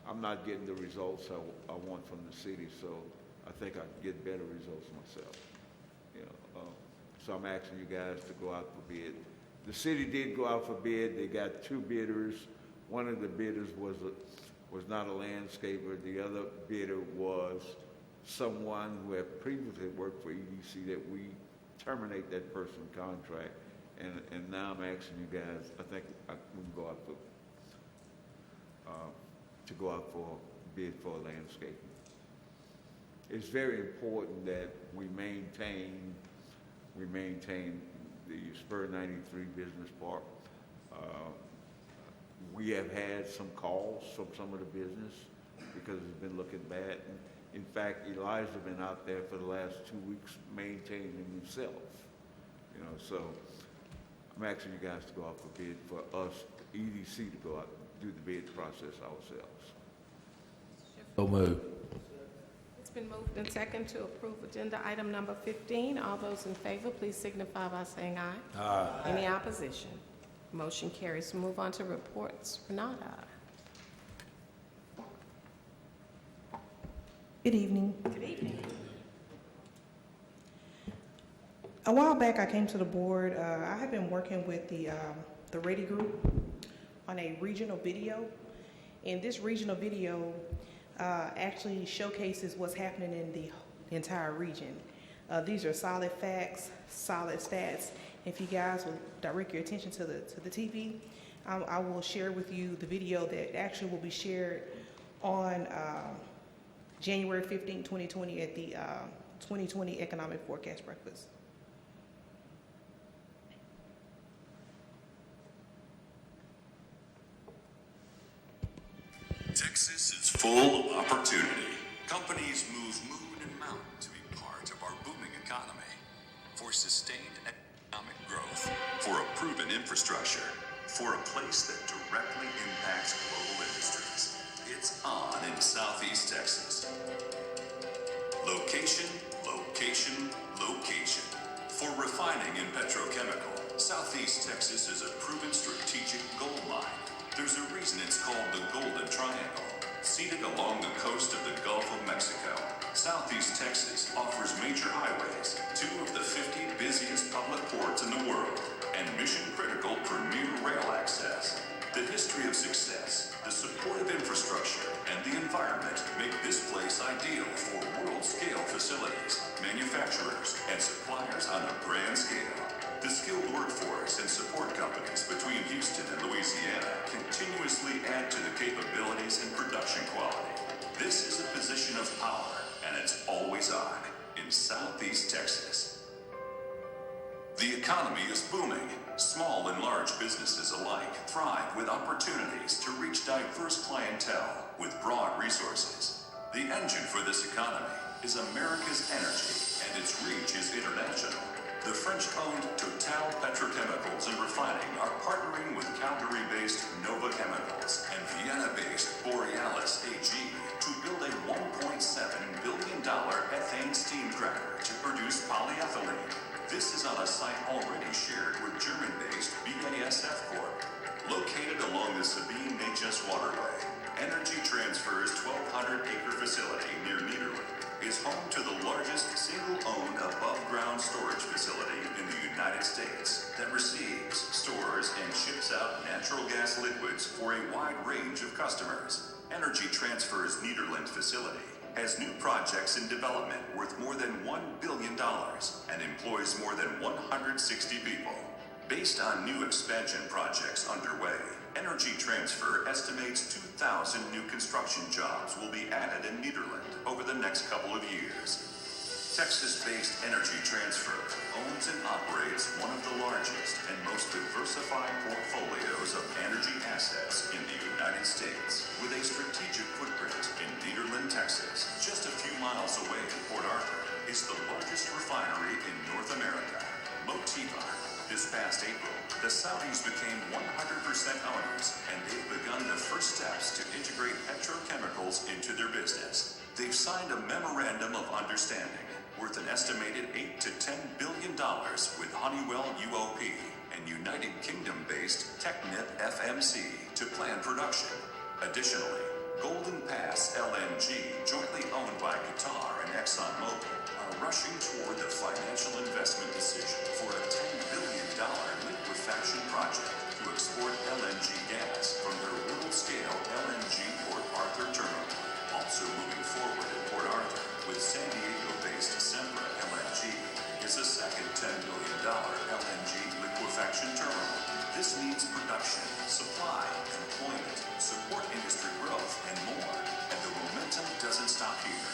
I'm not getting the results I want from the city, so I think I can get better results myself. You know, so I'm asking you guys to go out for bid. The city did go out for bid. They got 2 bidders. One of the bidders was not a landscaper. The other bidder was someone who had previously worked for EDC that we terminate that person's contract. And now I'm asking you guys, I think we can go out for to go out for bid for landscaping. It's very important that we maintain the Spur 93 Business Park. We have had some calls from some of the business because it's been looking bad. And in fact, Elijah's been out there for the last 2 weeks maintaining himself. You know, so I'm asking you guys to go out for bid for us, EDC, to go out and do the bid process ourselves. So move. It's It's been moved and second to approve agenda item number 15. All those in favor, please signify by saying aye. Aye. Any opposition? Motion carries. Move on to reports. Renata. Good evening. Good evening. A while back, I came to the board. I have been working with the Ready Group on a regional video, and this regional video actually showcases what's happening in the entire region. These are solid facts, solid stats. If you guys will direct your attention to the TV, I will share with you the video that actually will be shared on January 15, 2020 at the 2020 Economic Forecast Breakfast. Texas is full of opportunity. Companies move moon and mountain to be part of our booming economy. For sustained economic growth, for a proven infrastructure, for a place that directly impacts global industries. It's on in Southeast Texas. Location, location, location. For refining and petrochemical, Southeast Texas is a proven strategic gold mine. There's a reason it's called the Golden Triangle. Seated along the coast of the Gulf of Mexico, Southeast Texas offers major highways, 2 of the 50 busiest public ports in the world, and mission-critical premier rail access. The history of success, the supportive infrastructure, and the environment make this place ideal for world-scale facilities, manufacturers, and suppliers on a grand scale. The skilled workforce and support companies between Houston and Louisiana continuously add to the capabilities and production quality. This is a position of power, and it's always on in Southeast Texas. The economy is booming. Small and large businesses alike thrive with opportunities to reach diverse clientele with broad resources. The engine for this economy is America's energy, and its reach is international. The French-owned Total Petrochemicals and Refining are partnering with Calgary-based Nova Chemicals and Vienna-based Borealis AG to build a $1.7 billion ethane steam cracker to produce polyethylene. This is on a site already shared with German-based BASF Corp. Located along the Sabine-Neches waterway, Energy Transfer's 1,200-acre facility near Nederland is home to the largest single-owned above-ground storage facility in the United States that receives, stores, and ships out natural gas liquids for a wide range of customers. Energy Transfer's Nederland facility has new projects in development worth more than $1 billion and employs more than 160 people. Based on new expansion projects underway, Energy Transfer estimates 2,000 new construction jobs will be added in Nederland over the next couple of years. Texas-based Energy Transfer owns and operates one of the largest and most diversified portfolios of energy assets in the United States, with a strategic footprint in Nederland, Texas, just a few miles away from Port Arthur, is the largest refinery in North America. Motiva. This past April, the Saudis became 100% owners, and they've begun the first steps to integrate petrochemicals into their business. They've signed a memorandum of understanding worth an estimated $8 to $10 billion with Honeywell UOP and United Kingdom-based Technip FMC to plan production. Additionally, Golden Pass LNG, jointly owned by Qatar and ExxonMobil, are rushing toward the financial investment decision for a $10 billion liquefaction project to export LNG gas from their world-scale LNG Port Arthur terminal. Also moving forward in Port Arthur with San Diego-based Sempra LNG is a second $10 billion LNG liquefaction terminal. This needs production, supply, employment, support industry growth, and more. And the momentum doesn't stop here.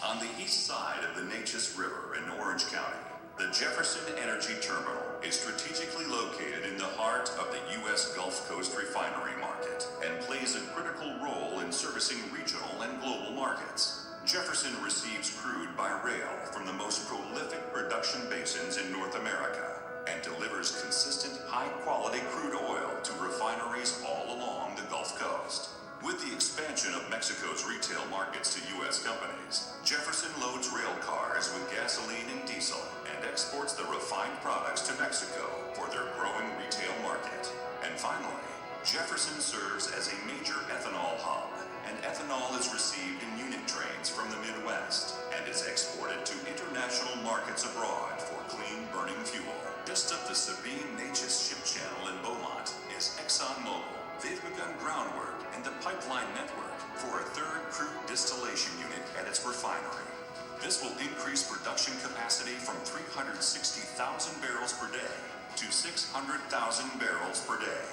On the east side of the Neches River in Orange County, the Jefferson Energy Terminal is strategically located in the heart of the U.S. Gulf Coast refinery market and plays a critical role in servicing regional and global markets. Jefferson receives crude by rail from the most prolific production basins in North America and delivers consistent, high-quality crude oil to refineries all along the Gulf Coast. With the expansion of Mexico's retail markets to U.S. companies, Jefferson loads rail cars with gasoline and diesel and exports the refined products to Mexico for their growing retail market. And finally, Jefferson serves as a major ethanol hub, and ethanol is received in unit trains from the Midwest and is exported to international markets abroad for clean burning fuel. Just up the Sabine-Neches ship channel in Beaumont is ExxonMobil. They've begun groundwork and the pipeline network for a third crude distillation unit at its refinery. This will increase production capacity from 360,000 barrels per day to 600,000 barrels per day.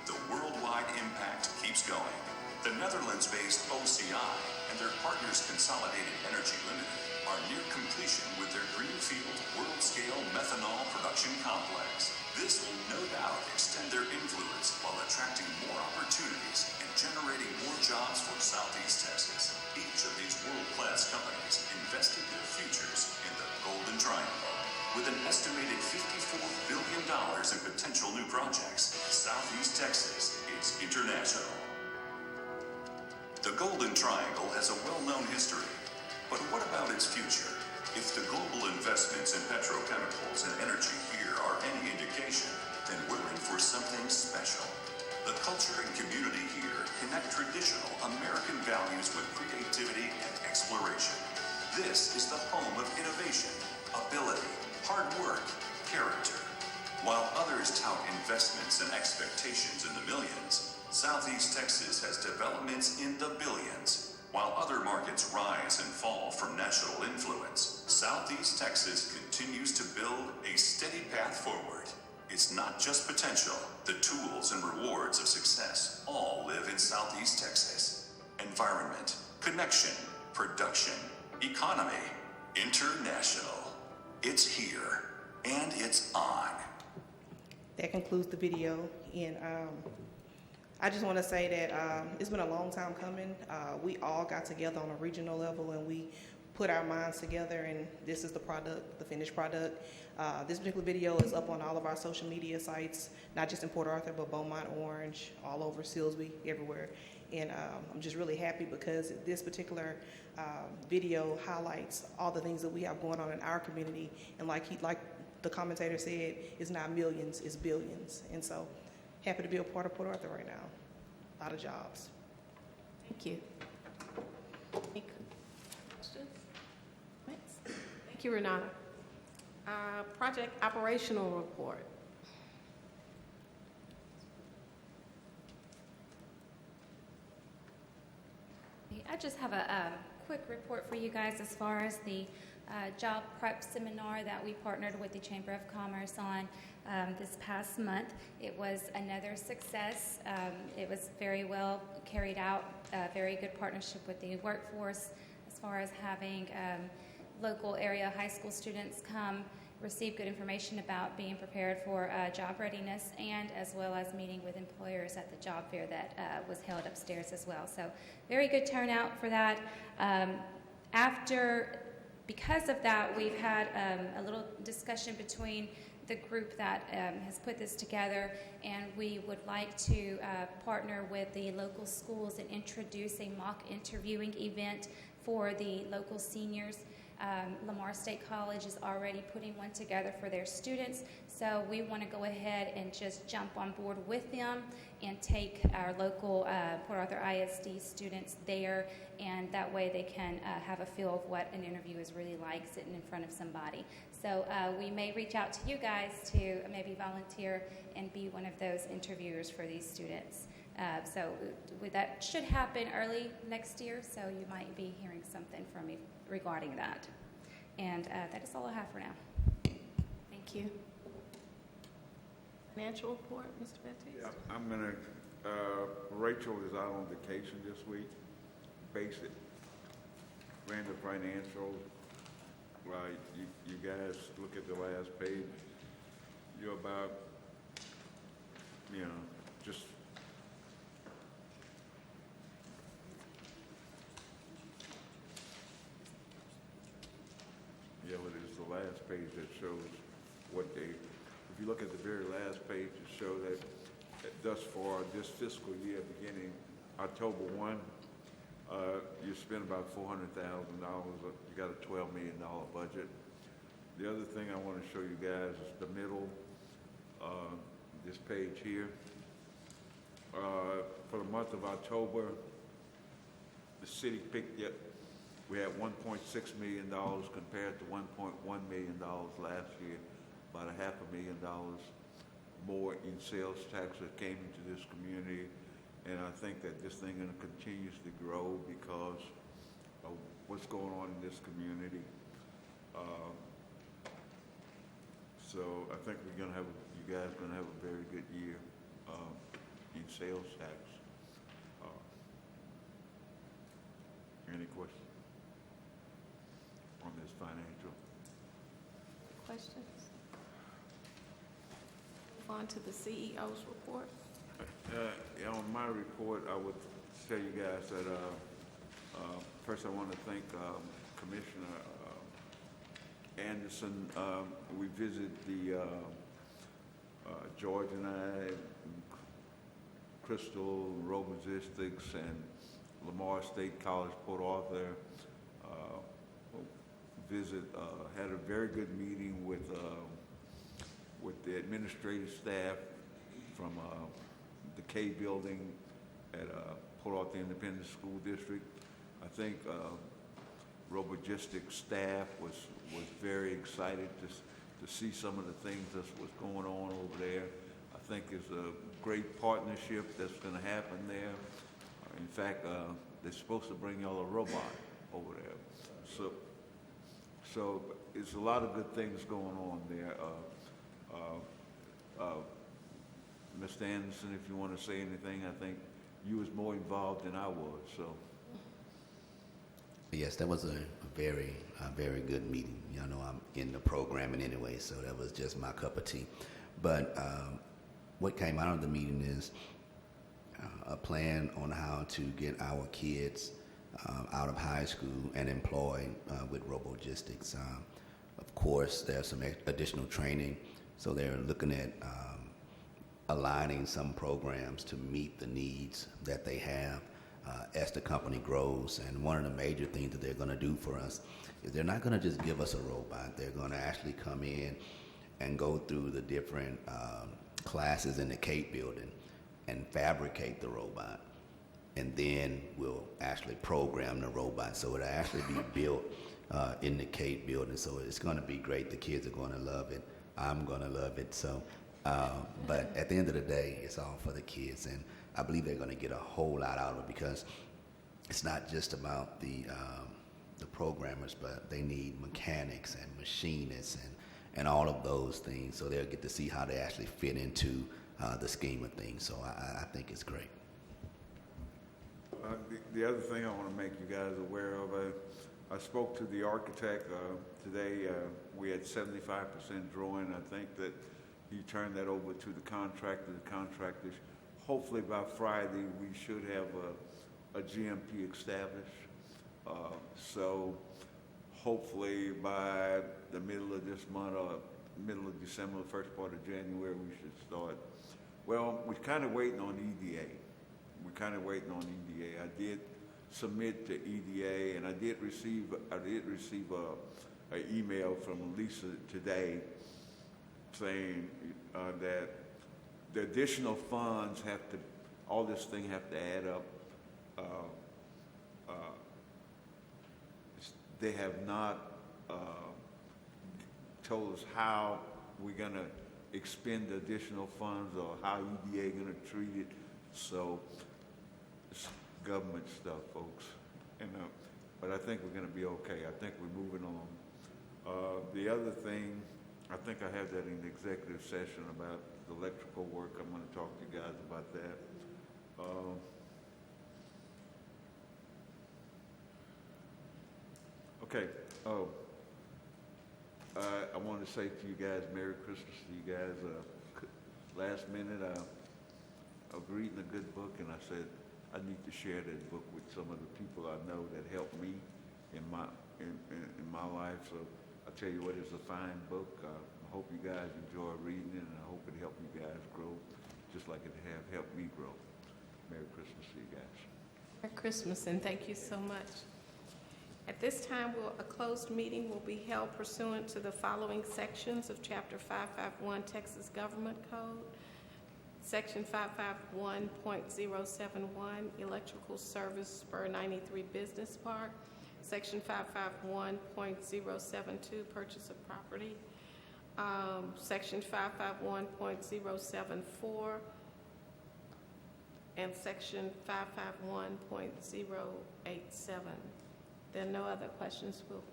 The worldwide impact keeps going. The Netherlands-based OCI and their partners Consolidated Energy Limited are near completion with their greenfield world-scale methanol production complex. This will no doubt extend their influence while attracting more opportunities and generating more jobs for Southeast Texas. Each of these world-class companies invested their futures in the Golden Triangle. With an estimated $54 billion in potential new projects, Southeast Texas is international. The Golden Triangle has a well-known history, but what about its future? If the global investments in petrochemicals and energy here are any indication, then we're in for something special. The culture and community here connect traditional American values with creativity and exploration. This is the home of innovation, ability, hard work, character. While others tout investments and expectations in the millions, Southeast Texas has developments in the billions. While other markets rise and fall from national influence, Southeast Texas continues to build a steady path forward. It's not just potential. The tools and rewards of success all live in Southeast Texas. Environment, connection, production, economy, international. It's here, and it's on. That concludes the video, and I just want to say that it's been a long time coming. We all got together on a regional level and we put our minds together, and this is the product, the finished product. This particular video is up on all of our social media sites, not just in Port Arthur, but Beaumont, Orange, all over Silsbee, everywhere. And I'm just really happy because this particular video highlights all the things that we have going on in our community. And like the commentator said, it's not millions, it's billions. And so, happy to be a part of Port Arthur right now. A lot of jobs. Thank you. Any questions? Thank you, Renata. Project operational report. I just have a quick report for you guys as far as the job prep seminar that we partnered with the Chamber of Commerce on this past month. It was another success. It was very well carried out, very good partnership with the workforce as far as having local area high school students come receive good information about being prepared for job readiness, and as well as meeting with employers at the job fair that was held upstairs as well. So very good turnout for that. Because of that, we've had a little discussion between the group that has put this together, and we would like to partner with the local schools and introduce a mock interviewing event for the local seniors. Lamar State College is already putting one together for their students, so we want to go ahead and just jump on board with them and take our local Port Arthur ISD students there, and that way they can have a feel of what an interview is really like sitting in front of somebody. So we may reach out to you guys to maybe volunteer and be one of those interviewers for these students. So that should happen early next year, so you might be hearing something from me regarding that. And that is all I have for now. Thank you. Financial report, Mr. Baptiste? Yeah, I'm gonna, Rachel is out on vacation this week. Basic, ran the financials. Right, you guys look at the last page. You're about, just it is the last page that shows what they, if you look at the very last page, it shows that thus far this fiscal year beginning October 1, you spent about $400,000. You got a $12 million budget. The other thing I want to show you guys is the middle, this page here. For the month of October, the city picked up, we had $1.6 million compared to $1.1 million last year, about $500,000 more in sales tax that came into this community. And I think that this thing continues to grow because of what's going on in this community. So I think you guys are gonna have a very good year in sales tax. Any questions on this financial? Questions? Move on to the CEO's report. On my report, I would tell you guys that first I want to thank Commissioner Anderson. We visited the George and I, Crystal, Robogistics, and Lamar State College, Port Arthur. Had a very good meeting with the administrative staff from the K building at Port Arthur Independent School District. I think Robogistics staff was very excited to see some of the things that's what's going on over there. I think it's a great partnership that's going to happen there. In fact, they're supposed to bring y'all a robot over there. So it's a lot of good things going on there. Mr. Anderson, if you want to say anything, I think you was more involved than I was. So. Yes, that was a very good meeting. Y'all know I'm in the programming anyway, so that was just my cup of tea. But what came out of the meeting is a plan on how to get our kids out of high school and employed with Robogistics. Of course, there's some additional training, so they're looking at aligning some programs to meet the needs that they have as the company grows. And one of the major things that they're going to do for us is they're not going to just give us a robot. They're going to actually come in and go through the different classes in the Cape building and fabricate the robot. And then we'll actually program the robot so it'll actually be built in the Cape building. So it's going to be great. The kids are going to love it. I'm going to love it. So, but at the end of the day, it's all for the kids. And I believe they're going to get a whole lot out of it because it's not just about the programmers, but they need mechanics and machinists and all of those things. So they'll get to see how they actually fit into the scheme of things. So I think it's great. The other thing I want to make you guys aware of, I spoke to the architect today. We had 75% drawing. I think that he turned that over to the contractor. The contractors, hopefully by Friday, we should have a GMP established. So hopefully by the middle of this month or middle of December, first part of January, we should start. Well, we're kind of waiting on EDA. I did submit to EDA, and I did receive an email from Lisa today saying that the additional funds all this thing have to add up. They have not told us how we're going to expend the additional funds or how EDA going to treat it. So it's government stuff, folks. But I think we're going to be okay. I think we're moving on. The other thing, I think I have that in the executive session about the electrical work. I'm going to talk to you guys about that. Okay. I want to say to you guys, Merry Christmas to you guys. Last minute, I was reading a good book, and I said I need to share that book with some of the people I know that helped me in my life. So I tell you what, it's a fine book. I hope you guys enjoy reading it, and I hope it helped you guys grow, just like it have helped me grow. Merry Christmas to you guys. Merry Christmas, and thank you so much. At this time, a closed meeting will be held pursuant to the following sections of Chapter 551 Texas Government Code. Section 551.071, Electrical Service Spur 93 Business Park. Section 551.072, Purchase of Property. Section 551.074, and Section 551.087. There are no other questions. We'll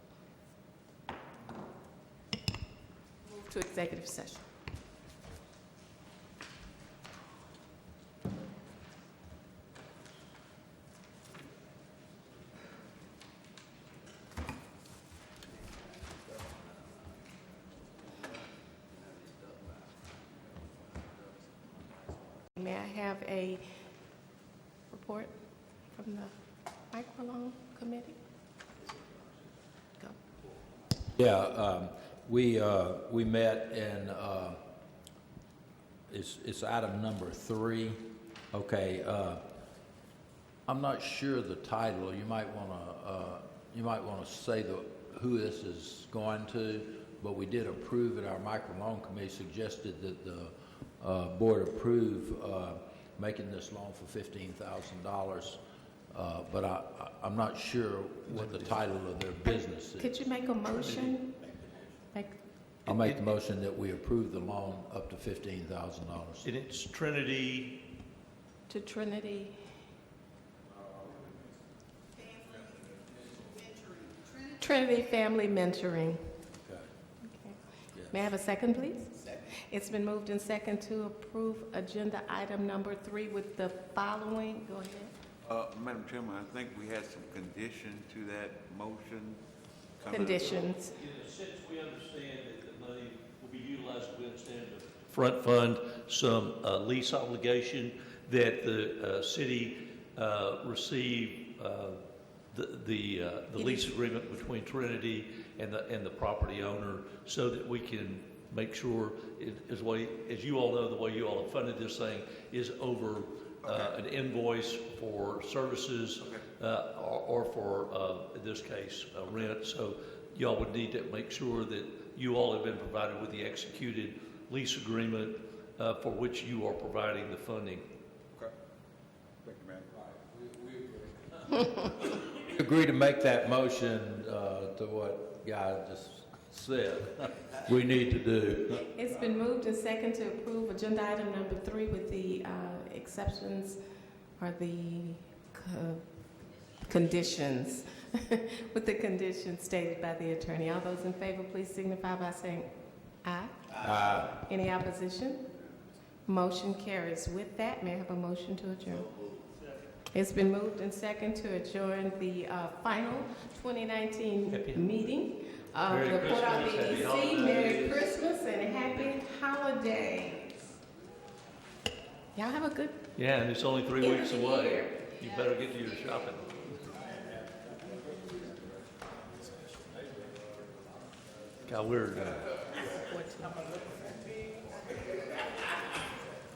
move to executive session. May I have a report from the microloan committee? Go. Yeah, we met and it's item number 3. Okay, I'm not sure the title. You might want to say who this is going to, but we did approve it. Our microloan committee suggested that the board approve making this loan for $15,000, but I'm not sure what the title of their business is. Could you make a motion? I'll make the motion that we approve the loan up to $15,000. And it's Trinity. To Trinity. Trinity Family Mentoring. Okay. May I have a second, please? Second. It's been moved and second to approve agenda item number 3 with the following. Go ahead. Madam Chairman, I think we had some condition to that motion. Conditions. In a sense, we understand that the money will be utilized, we understand, to front fund some lease obligation that the city receive the lease agreement between Trinity and the property owner, so that we can make sure, as you all know, the way you all have funded this thing is over an invoice for services or for, in this case, rent. So y'all would need to make sure that you all have been provided with the executed lease agreement for which you are providing the funding. Okay. Thank you, ma'am. We agree to make that motion to what Guy just said we need to do. It's been moved and second to approve agenda item number 3 with the exceptions or the conditions, with the conditions stated by the attorney. All those in favor, please signify by saying aye. Aye. Any opposition? Motion carries. With that, may I have a motion to adjourn? It's been moved and second to adjourn the final 2019 meeting of the Port Arthur EDC. Merry Christmas and happy holidays. Y'all have a good Yeah, and it's only 3 weeks end of the away. year. You better get to your shopping. God, we're